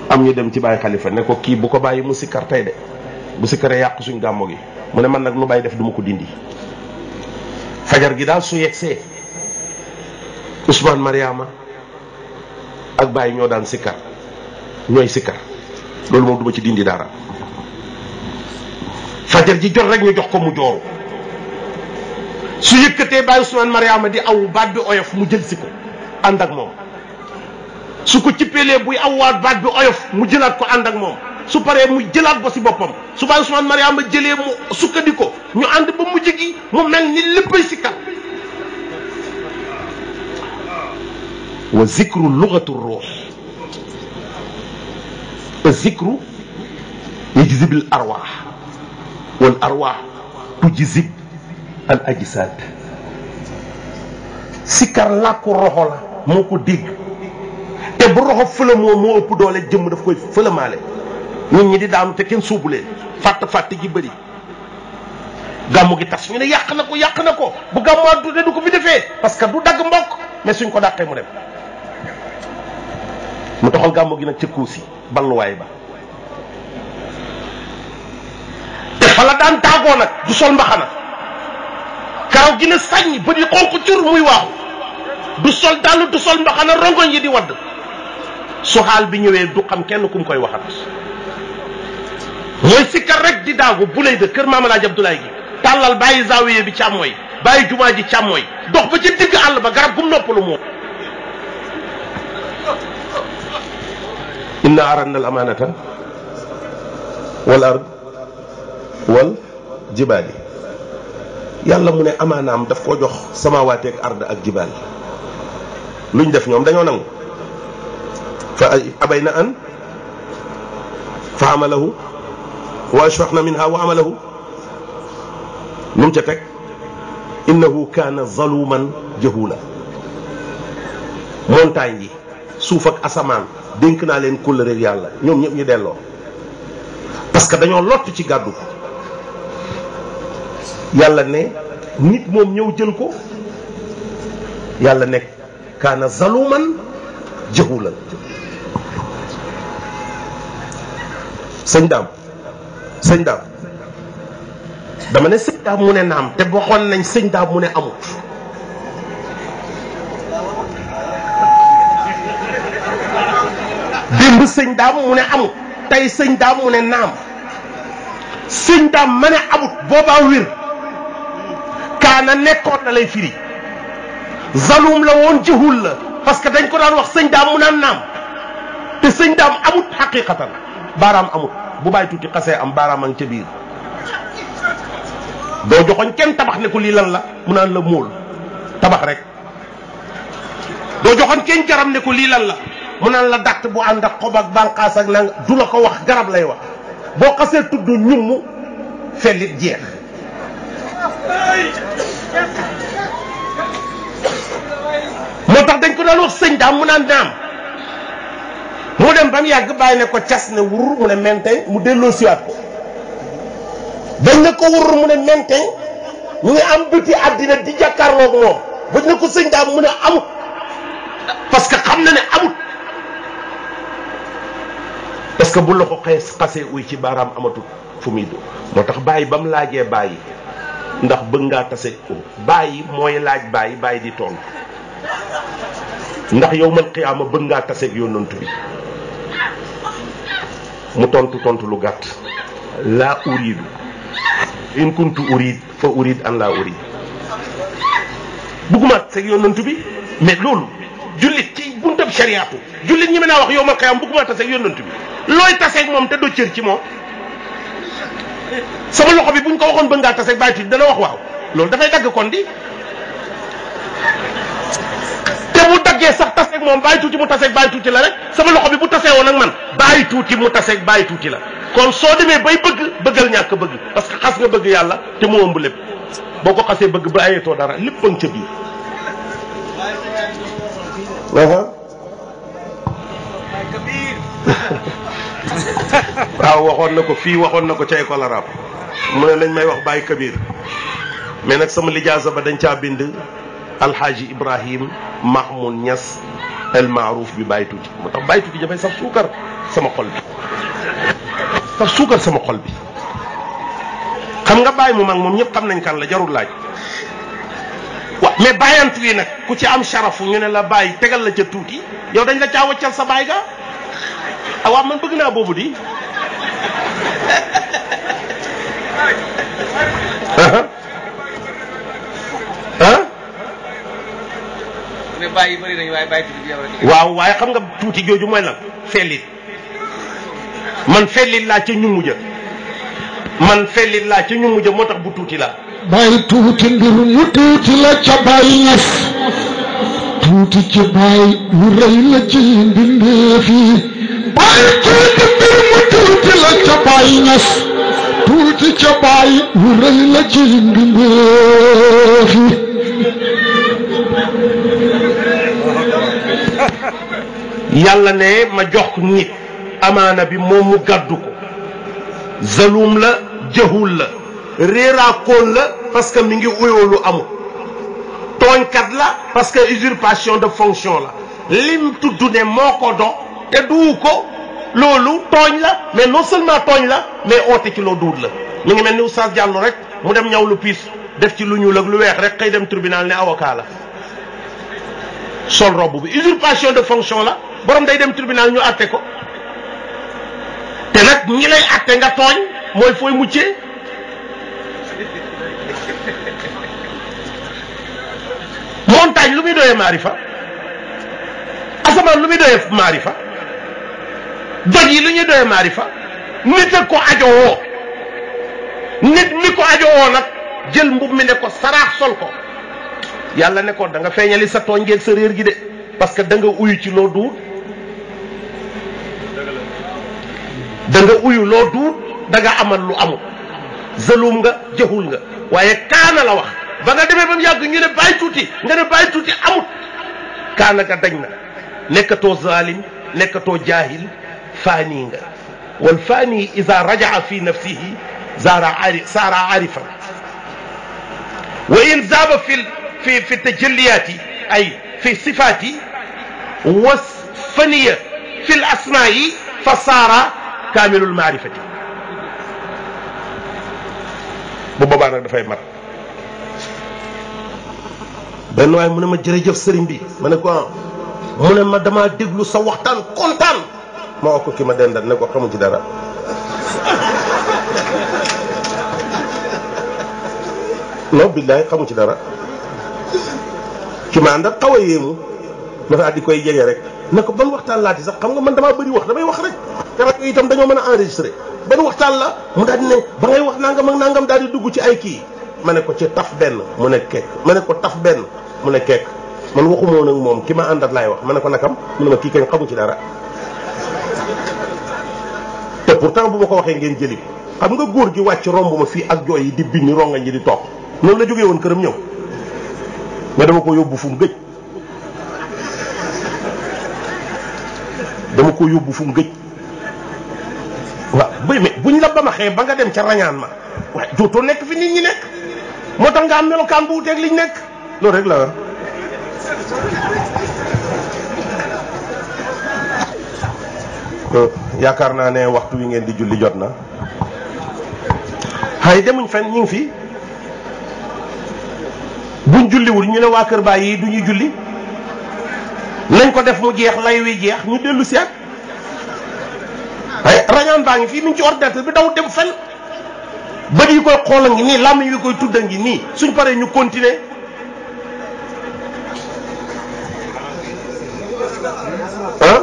am ñu dem ci Baye Khalifa ne ko kii bu ko bàyyi mu sikkar tey de bu sikkaree yàq suñ gàmmo gi mu ne man nag lu Baye def du ma ko dindi fajar gi daal su yegsee Ousmane Mariama ak Baye ñoo daan sikkar ñooy sikkar loolu moom du ma ci dindi dara fajar ji jot rek ñu jox ko mu jooru su yëkkatee Baye Ousmane Mariama di aw baat bi oyof mu jël si ko ànd ak moom su ko cippeelee buy awwaat baat bi oyof mu jëlaat ko ànd ak moom su paree mu jëlaat ko si boppam su Baye Ousmane Mariama jëlee mu sukkandi ko ñu ànd ba mujj gi mu mel ni léppay sikkar wa zikru lugatu ruux wa zikru yajzib al arwaax wal arwaax tujzib al ajsaad sikkar làkku roxo la moo ko dégg te bu roxo fëlamoo moo ëpp doole jëmm daf koy fëlamaale nit ñi di daanu te kenn suubu leen fàtt gi bëri gàmmu gi tas ñu ne yàq na ko bu gàmmuwaat du ko fi defee parce que du dagg mbokk mais suñ ko dàqee mu dem mu taxal gàmmu gi nag ca Kousi balluwaay ba daan daagoo nag du sol mbaxana karaw gi ne sàññ ba di xonq cur muy waaxu du sol dàll du sol mbaxana rongoñ yi di wadd su xaal bi ñëwee du xam kenn ku mu koy waxat mooy sikkar rek di daagu bu lay de kër Maam Alaaji Abdoulaye gi tàllal bàyyi zaawiye bi càmmooy bàyyi jumaa ji càmmooy dox ba ci digg àll ba garab gum noppalu moom inna aradna al amanata wal ard wal jibaali yàlla mu ne amaanaam daf koo jox samaawaati ak ard ak jibaal luñ def ñoom dañoo nangu fa abayna an fa amalahu wa ashfaqna minha wa amalahu nu mu ca teg innahu kaana zaluman jahula montagne yi suuf ak asamaan dénk naa leen kóllëre yàlla ñoom ñëpp ñu delloo parce que dañoo lott ci gàddu ko yàlla ne nit moom ñëw jël ko yàlla nekk kaana zaluman jahulan sëñ daam dama ne sëñ daam mu ne naam te waxoon nañ sëñ daam mu ne amut démb sëñ daam mu ne amut tey sëñ daam mu ne naam sëñ daam ma ne amut boobaa wér kaana nekkoon na lay firi zalum la woon jahul la parce que dañ ko daan wax sëñ daam mu naan naam te sëñ daam amut xaqiqatan baaraam amut bu bàyyi tuuti xasee am baaraam a ngi ca biir doo joxoñ kenn tabax ne ko lii lan la mu naan la móol tabax rek doo joxoñ kenn garab ne ko lii lan la mu naan la datt bu ànd ak xob ak bànqaas ak nang du la ko wax garab lay wax boo xasee tudd ñum fellit jeex moo tax dañ ko daan wax sëñ daam mu naan naam mu dem ba mu yàgg bàyyi ne ko cas ne wurur mu ne menteñ mu delloo siwaat ko dañ ne ko wurur mu ne menteñ ñu ngi am bëti àddina di jàkkaarloog moom bañ ne ko sëñ daam mu ne amut parce que xam na ne amut parce que bu la ko xasee uy ci baaraam amatul fu muy do moo tax bàyyi ba mu laajee bàyyi ndax bëgg ngaa tase ko bàyyi mooy laaj bàyyi di tontu ndax yow man xiyaama bëgg ngaa taseeg yonantu bi mu tontu lu gàtt laa uridu in kuntu urid fa urid an laa urid bëgguma taseeg yonantu bi mais loolu jullit ci buntab shariatu jullit ñi mën naa wax yow man xiyaama bëgguma taseeg yonantu bi looy taseeg moom te doo cër ci moom sama loxo bi buñ ko waxoon bëgg ngaa taseeg bàyyi tuuti dana wax waaw loolu dafay dagg kon di te bu daggee sax taseeg moom bàyyi tuuti mu taseeg bàyyi tuuti la rek sama loxo bi bu tasee woon ak man bàyyi tuuti mu taseeg bàyyi tuuti la kon soo demee bay bëggal ñàkk bëgg parce que xas nga bëgg yàlla te mu ëmb lépp boo ko xasee bëgg ba ayetoo dara lépp a ngi ca biir waaw waxoon na ko fii waxoon na ko ca école arabe mu ne nañ may wax Baye Kabir mais nag sama lijaasa ba dañ caa bind alxaaji Ibrahim Mahmoud Niass el Maarouf bi Baye Tuuti moo tax Baye Tuuti dafay saf suukar sama xol bi saf suukar sama xol bi xam nga Baye mu mag moom ñëpp xam nañ kan la jarul laaj waaw mais bàyyant wi nag ku ci am sharafu ñu ne la Baye tegal la ca tuuti yow dañ la caa waccal sa baay ga ah waaw man bëgg naa boobu di waaw waaye xam nga tuuti jooju mooy lan fellit man fellit laa ca ñu mujj moo tax bu tuuti laa bàyyi tuuti mbir mu tuuti la ca bàyyi ñes tuuti ci bàyyi lu rëy la ci mbindeef yi bàyyi tuuti mbir mu tuuti la ca bàyyi ñes tuuti ca bàyyi lu rëy la ci mbindeef yi yàlla ne ma jox nit amaana bi moom mu gàddu ko zalum la jahul la réeraakoon la parce que mi ngi uyoo lu amul tooñkat la parce que usurpation de fonction la lim tudd ne moo ko do te duu ko loolu tooñ la mais non seulement tooñ la mais oote ci loo duut la mi ngi mel ni Oustaz Diallo rek mu dem ñaw lu piis def ci lu ñuul ak lu weex rek xëy dem tribunal ne avocat la sol robe bi usurpation de fonction la borom day dem tribunal ñu àtte ko te nag ñi lay àtte nga tooñ mooy fooy muccee montagne lu muy doyee maarifa asamaan lu muy doyee maarifa doj yi lu ñuy doyee maarifa nit a ko ajowoo nit mi ko ajowoo nag jël mbub mi ne ko saraax sol ko yàlla ne ko da nga feeñali sa tooñ geeg sa réer gi de parce que da nga uyu ci loo duut da nga uyu loo duut da nga amal lu amul zalum nga jëxul nga waaye kaana la wax ba nga demee ba mu yàgg ñu ne bàyyi tuuti nga ne bàyyi tuuti amut kaana ga dañ na nekkatoo zalim nekkatoo jaahil faani nga wal faani ida rajaa fi nafsihi saara arifan wa in zaaba في التجليات أي في الصفات والفنية في الأسماء فصار كامل المعرفة بابا نك دافاي مات benn waay mu ne ma jërëjëf sëriñ bi ma ne ko mu ne ma damaa déglu sa waxtaan kontaan ma wax ko ki ma dendal ne ko xamu ci dara non billaay xamu ci dara ki ma ànd ak xaw a yéemu dafa di koy jege rek ne ko ban waxtaan laati sax xam nga man damaa bëri wax damay wax rek te rajo itam dañoo mën a enregistré ban waxtaan la mu daal di ne ba ngay wax nangam ak nangam daal di dugg ci ay kii ma ne ko ci taf benn mu ne kekk ma ne ko taf benn mu ne kekk man waxuma woon ak moom ki ma àndat laay wax ma ne ko nakam mu ne ma kii kañ xamu ci dara te pourtant bu ma ko waxee ngeen jëli xam nga góor gi wàcc romb ma fii ak jooy yi di biñ rongañ yi di toog noonu la jógee woon këram ñëw mais dama ko yóbbu fu mu gëj waaw bëy mais buñ la ba ma xee ba nga dem ca rañaan ma waaye dootoo nekk fi nit ñi nekk moo tax nga am melokaan bu wuteeg liñ nekk loolu rek la war yaakaar naa ne waxtu wi ngeen di julli jot na xay demuñ fen ñu ngi fi buñ julliwul ñu ne waa kër baay yi du ñuy julli nañ ko def mu jeex lay wi jeex ñu dellu si ak ay rañaan baa ngi fii mi ngi ci ordinateur bi daw dem fen bët yi koy xool a ngi nii làmmiñ wi koy tudd a ngi nii suñ paree ñu continuer ah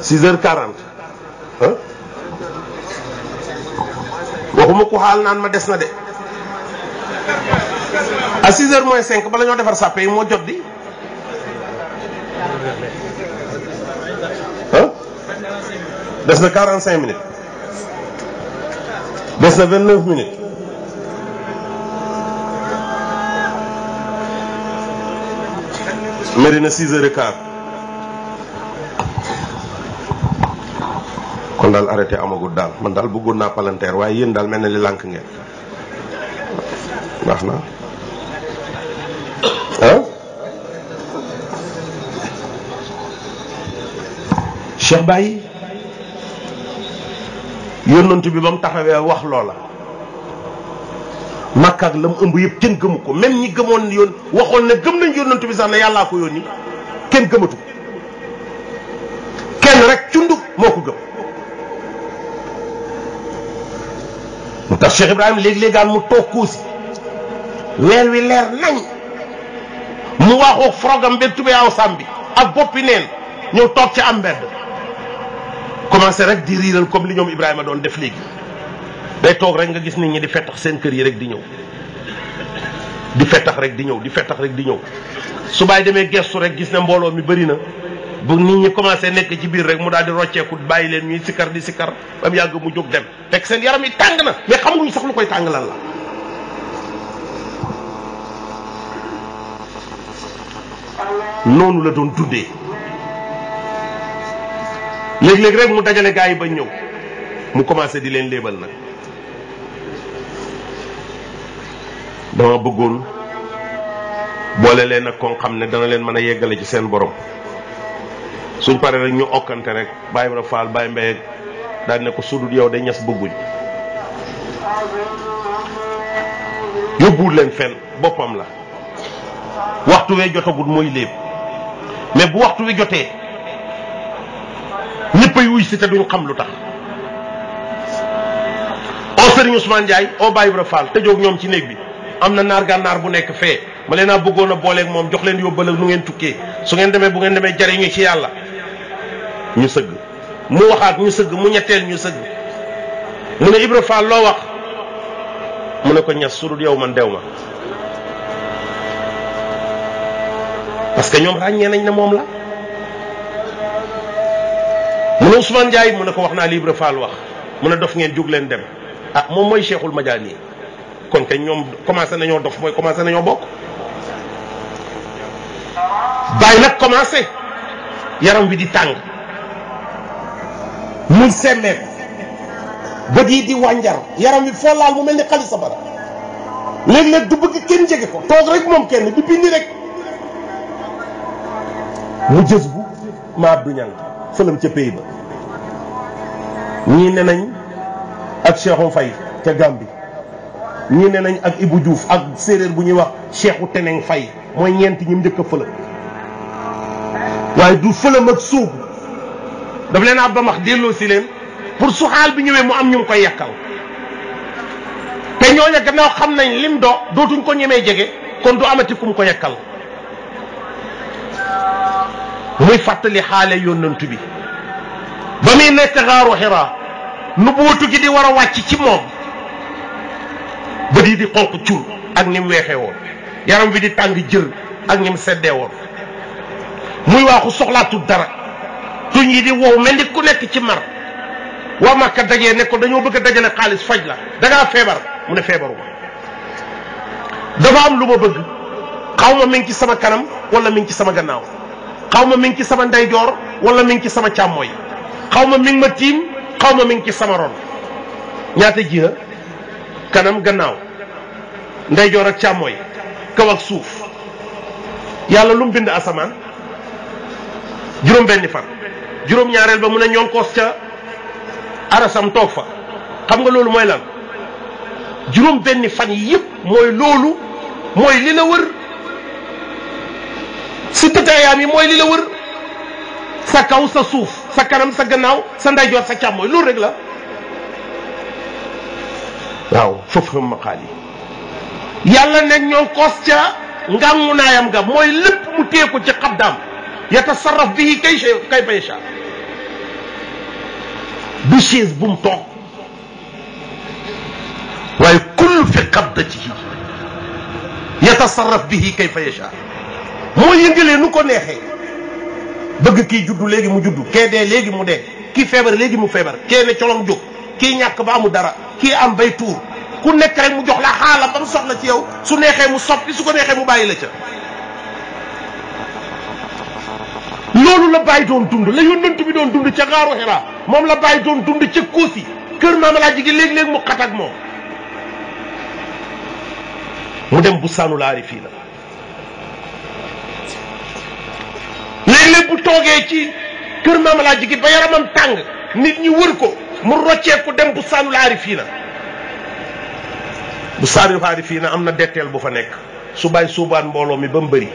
6h40 ah waxuma ko xaal naan ma des na de à 6h moins 5 bala ñoo defar sàppe yi moo jot di ah des na 45 minutes des na 29 minutes mari na 6h15 kon daal arrêté amagul daal man daal bëggoon naa palanteer waaye yéen daal mel na li lànk ngeen baax na ah Cheikh Baye yónnantu bi ba mu taxawee wax loola Makka ak la mu ëmb yëpp kenn gëmu ko même ñi gëmoon yoon waxoon ne gëm nañ yónnantu bi sax ne yàllaa ko yónni kenn gëmatu kenn rek cundug moo ko gëm mu tax Cheikh Ibrahima léegi-léegaan mu toog kuusi weer wi leer nañ mu waxoo frogam be tubee aw sàmbi ak boppi neen ñëw toog ci am mbedd commencé rek di riiral comme li ñoom Ibrahima doon def léegi day toog rek nga gis nit ñi di fettax seen kër yi rek di ñëw di fettax rek di ñëw di fettax rek di ñëw su baay demee gestu rek gis ne mbooloo mi bëri na bu nit ñi commencé nekk ci biir rek mu daal di rocceeku bàyyi leen ñuy sikkar di sikkar ba mu yàgg mu jóg dem fekk seen yaram yi tàng na mais xamuñu sax lu koy tàngalal la noonu la doon dundee léeg-léeg rek mu dajale gaa yi ba ñëw mu commencé di leen léebal nag dama bëggoon boole leen ak kon xam ne dana leen mën a yeggale ci seen borom suñ paree rek ñu okkante rek Baye Ibra Fall Baye Mbaye daal ne ko sudul yow de ñas bëgguñ yóbbuwul leen fenn boppam la waxtu wee jotagul mooy léeb mais bu waxtu wi jotee ñëppay wuy si te duñ xam lu tax oo Serigne Ousmane Ndiaye oo Baye Ibra Fall tëjoog ñoom ci néeg bi am na naar gànnaar bu nekk fee ma leen a bëggoon a booleeg moom jox leen yóbbal ak nu ngeen tukkee su ngeen demee bu ngeen demee jariñu ci yàlla ñu sëgg mu waxaat ñu sëgg mu ñetteel ñu sëgg mu ne Ibra Fall loo wax mu ne ko ñas surut yow man dew ma parce que ñoom ràññee nañ ne moom la mu ne Ousmane Ndiaye mu ne ko wax naa li Ibra Fall wax mu ne dof ngeen jóg leen dem ah moom mooy Cheikhul Madiani kon kay ñoom commencé nañoo dof mooy commencé nañoo bokk bàyyi nag commencé yaram wi di tàng muy semmeeku bët yi di wànjar yaram wi foo laal mu mel ni xali sabara léeg-léeg du bëgg kenn jege ko toog rek moom kenn di bindi rek mu jës bu ma Abdou Niang fëlam ca pays ba ñii ne nañ ak Cheikhou Faye ca Gambie ñii ne nañ ak Ibou Diouf ak séeréer bu ñuy wax Cheikhou Teneng Faye mooy ñeenti ñi mu njëkk a fëlam waaye du fëlam ak suubu daf leen a bamax delloo si leen pour su xaal bi ñëwee mu am ñu ngi koy yàkkal te ñooña gannaaw xam nañ lim dootuñ ko ñemee jege kon du amati kum ko yàkkal muy fàttali xaale yónnantu bi ba muy nekk xaaru Xiraa nubuwatu gi di war a wàcc ci moom bët yi di xonq cur ak ni mu weexee woon yaram bi di tàng jër ak ni mu seddee woon muy waaxu soxlaatu dara tuñ yi di wow mel ni ku nekk ci mar waa Makka dajee ne ko dañoo bëgg a dajale xaalis faj la dangaa feebar mu ne feebaru ma dafa am lu ma bëgg xaw ma mi ngi ci sama kanam wala mi ngi ci sama gannaaw xaw ma mi ngi ci sama ndeyjoor wala mi ngi ci sama càmmooy xaw ma mi ngi ma tiim xaw ma mi ngi ci sama ron ñaata jiha kanam gannaaw ndeyjoor ak càmmooy kaw ak suuf yàlla lu mu bind asamaan juróom benni fan juróom ñaareel ba mu ne ñoom koos ca arasam toog fa xam nga loolu mooy lan juróom benni fan yi yëpp mooy loolu mooy li la wër si tëtaayaam yi mooy li la wër sa kaw sa suuf sa kanam sa gannaaw sa ndeyjoor sa càmmooy loolu rek la waaw foofu ma xaal yi yàlla ne ñoo koos ca ngàngu naayam nga mooy lépp mu téye ko ci xabdaam yatasarraf bihi kayfa yasha du chaise bu mu toog waaye kullu fi qabdatihi yatasarraf bihi kayfa yasha moo yëngalee nu ko neexee bëgg kii juddu léegi mu juddu kee dee léegi mu dee kii feebar léegi mu feebar kee ne colom jóg kii ñàkk ba amul dara kii am bay tuur ku nekk rek mu jox la xaala ba mu soxla ci yow su neexee mu soppi su ko neexee mu bàyyi la ca loolu la bàyyi doon dund la yónnent bi doon dund ca xaaru Xiraa moom la bàyyi doon dund ca Koosi kër Maam Alaaji gi léegi-léegi mu xat ak moom mu dem bu saanul aarifiina léeg-léeg bu toogee ci kër Maam Alaaji gi ba yaramam tàng nit ñi wër ko mu rocceeku dem bu saanul aarifiina bu saanul aarifiina am na detteel bu fa nekk su bàyyi suubaan mbooloo mi ba mu bëri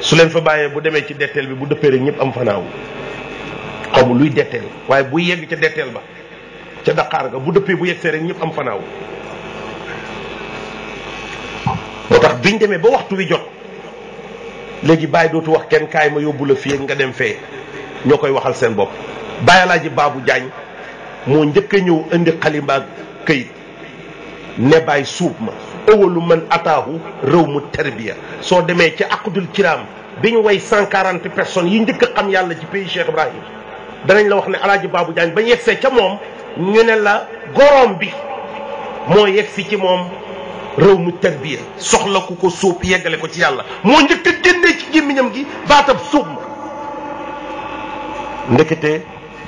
su leen fa bàyyee bu demee ci detteel bi bu dëppee rek ñëpp am fanaaw xamu luy detteel waaye bu yegg ca detteel ba ca Dakar ga bu dëppee bu yeggsee rek ñëpp am fanaaw moo tax biñ demee ba waxtu wi jot léegi bàyyi dootu wax kenn kaay ma yóbbu la fii nga dem fee ñoo koy waxal seen bopp Baye Alaaji Baabu Jaañ moo njëkk a ñëw indi xalimbaag këyit ne bàyyi suub ma ëwalu man ataahu réew mu tarbiya soo demee ci aqdul kiram bi ñu way 140 personnes yi njëkk a xam yàlla ci pays Cheikh Ibrahim danañ la wax ne Alaaji Baabu Jaañ ba yegsee ca moom ñu ne la gorom bi moo yegsi ci moom réew mu tarbiya soxla ku ko suub yeggale ko ci yàlla moo njëkk a génnee ci gémmiñam gi baatab suub ma ndekete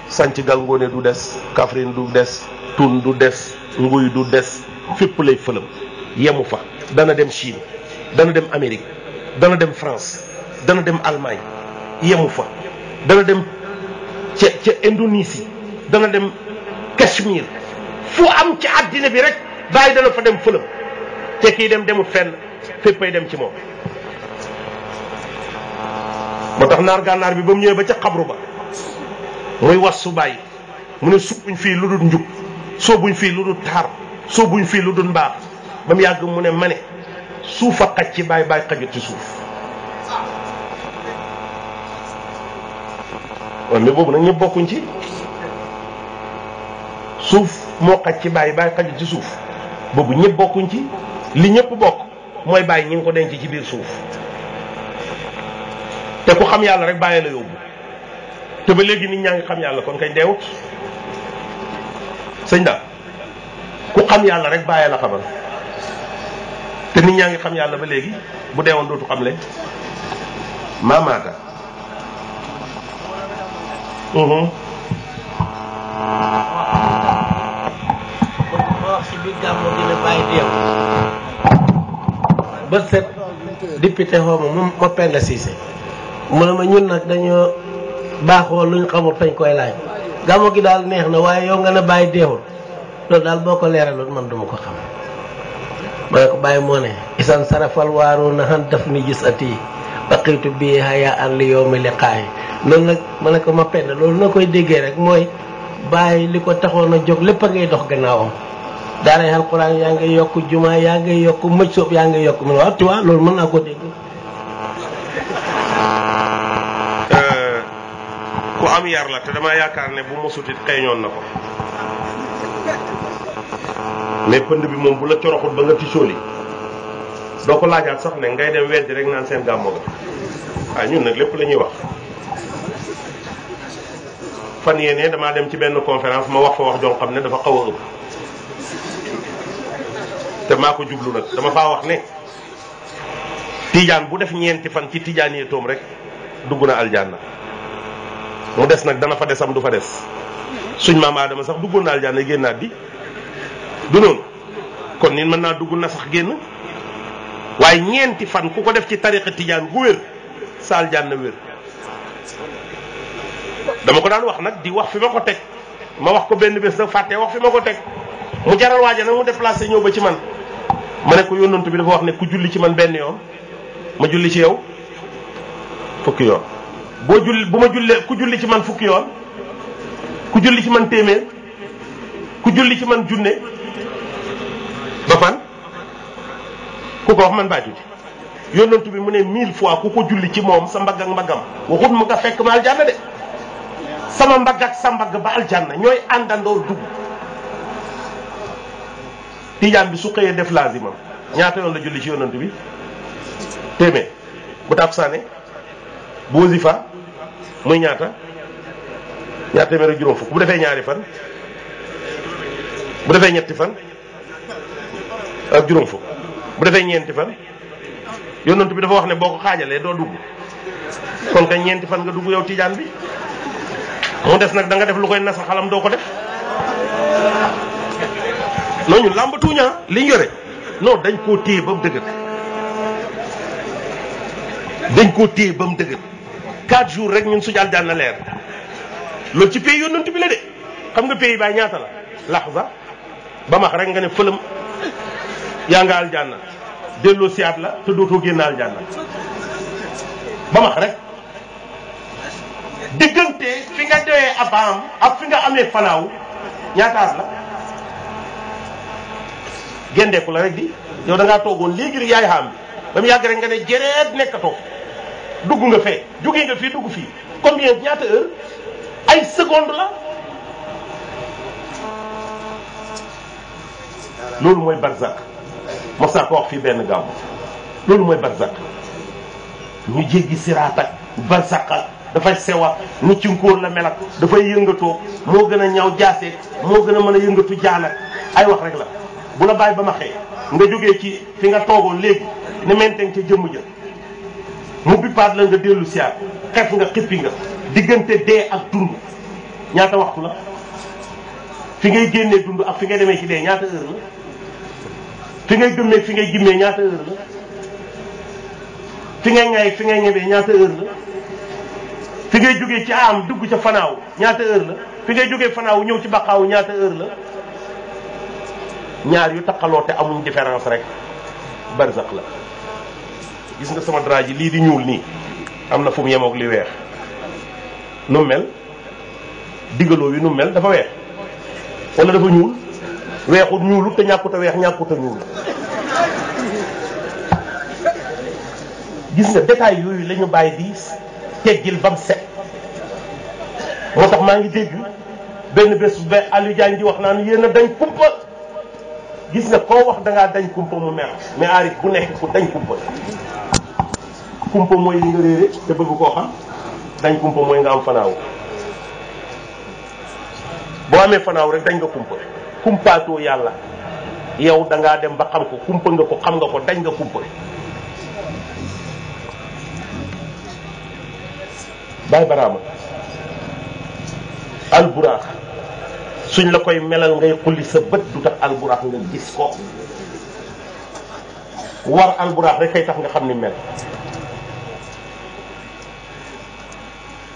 sànc gal ngoone du des Kaffrine du des Tun du des Nguy du des fépp lay fëlam yemu fa dana dem Chine dana dem Amérique dana dem France dana dem Allemagne yemu fa dana dem ca Indonésie dana dem Cachemire fu am ci àddina bi rek bàyyi dana fa dem fëlam te kii demut fenn féppay dem ci moom. moo tax naar gànnaar bi ba mu ñëwee ba ca xabru ba muy was su bàyyi mu ne suppuñ fii lu dul njub soobuñ fii lu dul taar soobuñ fii lu dul mbaax ba mu yàgg mu ne ma ne suufa xaj ci bàyyi bàyyi xajut ci suuf. waaw mais boobu nag ñëpp bokkuñ ci suuf moo xaj ci bàyyi bàyyi xajut ci suuf boobu ñëpp bokkuñ ci li ñëpp bokk mooy bàyyi ñi ngi ko denc ci biir suuf. te ku xam yàlla rek bàyyi la yóbbu te ba léegi nit ñaa ngi xam yàlla kon kañ deewut sëñ daal ku xam yàlla rek bàyyi la xamal te nit ñaa ngi xam yàlla ba léegi bu deewoon dootu xam leen maamaata. wax si biir gàmmu dina bàyyi deew ba set député xooma moom ma Penda Cissé mu ne ma ñun nag dañoo baaxoo luñ xamul fañ koy laaj gàmmu gi daal neex na waaye yow nga ne bàyyi deewul loolu daal boo ko leeraloon man duma ko xam ma ne ko bàyyi moo ne isan sarafal waaru na xan daf ni gis ati baqiitu bii haya an li yow mi liqaay loolu nag ma ne ko ma Penda loolu na koy déggee rek mooy bàyyi li ko taxoon a jóg lépp a ngay dox gannaawam daaray alxuraan yaa ngay yokk juma yaa ngay yokk mëj soob yaa ngay yokk mu ne waaw tu vois loolu mën naa ko dégg. ku am yar la te dama yaakaar ne bu mosutit xeeñoon na ko mais pënd bi moom bu la coroxut ba nga tisooli doo ko laajaat sax ne ngay dem weddi rek naan seen gàmmo ga waaye ñun nag lépp la ñuy wax. fan yéene damaa dem ci benn conférence ma wax fa wax joo xam ne dafa xaw a ëpp te maa ko jublu nag dama faa wax ne tijaan bu def ñeenti fan ci tijaan yi toom rek dugg na aljanna mu des nag dana fa desam du fa des suñ maam Aadama sax duggoon na aljanna génnaat di du noonu kon nit mën naa dugg na sax génn waaye ñeenti fan ku ko def ci tariqa tijaan gu wér sa aljanna wér. dama ko daan wax nag di wax fi ma ko teg ma wax ko benn bés nag fàtte wax fi ma ko teg mu jaral waaja nag mu déplacé ñëw ba ci man ma ne ko yónnantu bi dafa wax ne ku julli ci man benn yoon ma julli ci yow fukki yoon boo julli bu ma jullee ku julli ci man fukki yoon ku julli ci man téeméer ku julli ci man junne ba fan ku ko wax man baa julli yónnantu bi mu ne 1000 fois ku ko julli ci moom sa mbagg ak mbaggam waxut mu nga fekk ma aljanna de sama mbagg ak sa mbagg ba aljanna ñooy àndandoor dugg. tijaan bi su xëyee def laazimam ñaata yoon la julli ci yonant bi téeméer bu takkusaane bu wasifa muy ñaata téeméer ak juróom fukk bu defee ñaari fan bu defee ñetti fan ak juróom fukk bu defee ñeenti fan yonant bi dafa wax ne boo ko xaajalee doo dugg kon kay ñeenti fan nga dugg yow tijaan bi mu des nag da nga def lu koy nasa xalam doo ko def noonu ñu làmbatuña liñ yore non dañ koo téye ba mu dëgër dañ koo téye ba mu dëgër 4 jours rek ñun suñu aljanna leer loolu ci pays yonent bi la de xam nga pays baay ñaata la laxza ba max rek nga ne fëlëm yaa nga aljanna delloo siyaat la te dootoo génn aljanna ba max rek diggante fi nga doyee abaam ak fi nga amee fanaaw ñaataat la gendeeku la rek di yow da ngaa toogoon léegi yaay xam bi ba mu yàgg rek nga ne jëreet nekkatoo dugg nga fee jógee nga fii dugg fii combien ñaata heure ay seconde la loolu mooy barzak mos naa ko wax fii benn gàmm loolu mooy barzak ñu jéggi siraat ak barzak dafay sewa ni ci ngóor la melak dafay yëngatoo moo gën a ñaw jaaseeg moo gën a mën a yëngatu jaanak ay wax rek la bu la bàyyi ba ma xëy nga jógee ci fi nga toogoon léegi ne menten ca jëmm ja mu bippaat la nga dellu siyaat xef nga xippi nga diggante dee ak dund ñaata waxtu la fi ngay génnee dund ak fi ngay demee ci dee ñaata heure la fi ngay gëmmee fi ngay gimmee ñaata heure la fi ngay ŋaay fi ngay ñebee ñaata heure la fi ngay jógee ci am dugg ca fanaaw ñaata heure la fi ngay jógee fanaaw ñëw ci baqaaw ñaata heure la ñaar yu taqaloo te amuñ différence rek barzax la gis nga sama dara ji lii di ñuul nii am na fu mu yemoog li weex nu mel digaloo wi nu mel dafa weex wala dafa ñuul weexut ñuulut te ñàkkut a weex ñàkkut a ñuul gis nga détail yooyu la ñu bàyyi di teggil bam set moo tax maa ngi dégg benn bés ba Aliou Diagne di wax naan yéen a dañ kumpa gis nga koo wax dangaa dañ kumpa mu mer mais aarif bu nekk ku dañ kumpa kumpa mooy li nga réere te bëgg koo xam dañ kumpa mooy nga am fanaaw boo amee fanaaw rek dañ nga kumpa kumpaatoo yàlla yow dangaa dem ba xam ko kumpa nga ko xam nga ko dañ nga kumpa Baay Baraama alburaax suñ la koy melal ngay xulli sa bët du tax alburaax nga gis ko war alburaax rek kay tax nga xam ni mel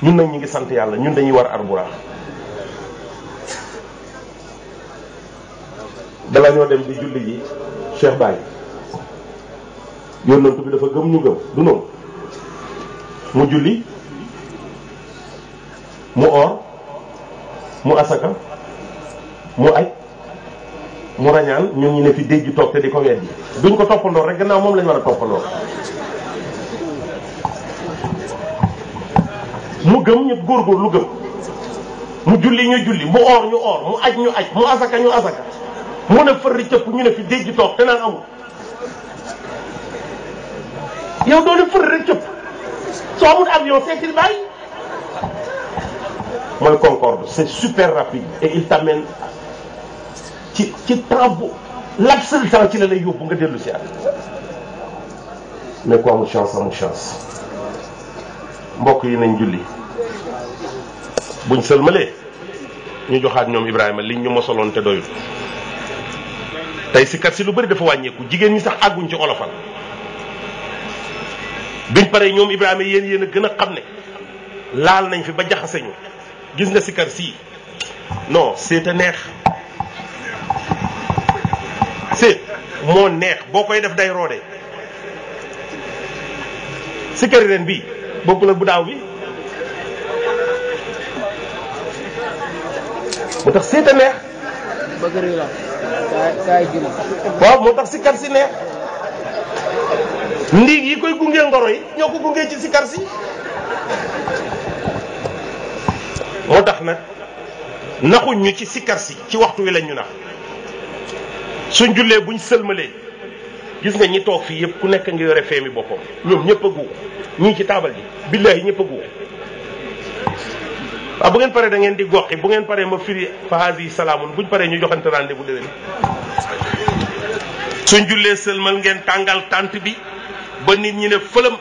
ñun nag ñu ngi sant yàlla ñun dañuy war alburaax bala ñoo dem di julli ji Cheikh Baye yónnantu bi dafa gëm ñu gëm du noonu mu julli mu oor mu asaka mu aj mu rañaan ñun ñu ne fi dégg toog te di ko weddi duñ ko toppandoo rek gannaaw moom lañu war a toppandoo mu gëm ñu góorgóor lu gëm mu julli ñu julli mu oor ñu oor mu aj ñu aj mu asaka ñu asaka mu ne fërri cëpp ñu ne fi dégg toog te naan amul yow doo ne fërri rek cëpp soo amul avion seetil bàyyi mooy Concorde c'est super rapide et il t'amène ci temps bu laps de temps ci la lay yóbbu nga dellu si at mais ku amul chance mbokk yi nañ julli buñ sëlmalee ñu joxaat ñoom Ibrahima liñ ñu mosaloon te doyul tey si kat si lu bëri dafa wàññeeku jigéen ñi sax àgguñ ci olofal biñ paree ñoom Ibrahima yéen a gën a xam ne laal nañ fi ba jaxase ñu gis nga sikar sii non c'est a neex c'est moo neex boo koy def day roode sikari ren bii bokkul ak bu daaw bi moo tax c'est a neex waaw moo tax sikar si neex ndiig yi koy gunge ngoro yi ñoo ko gunge ci sikar si moo tax nag naxuñ ñu ci sikar si ci waxtu wi lañ ñu nax suñ jullee buñ sëlmalee gis nga ñi toog fii yëpp ku nekk nga yore feemi boppam ñoom ñëpp a guux ñii ci taabal ji billaahi ñëpp a guux waaw bu ngeen paree da ngeen di goxi bu ngeen paree ma firi fahaasi salaamun buñ paree ñu joxante rendez-vous déwén suñ jullee sëlmal ngeen tàngal tànt bi ba nit ñi ne fëlëm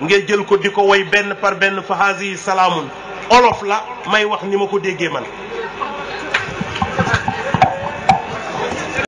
ngeen jël ko di ko woy benn par benn fahaasi salaamun olof la may wax ni ma ko déggee man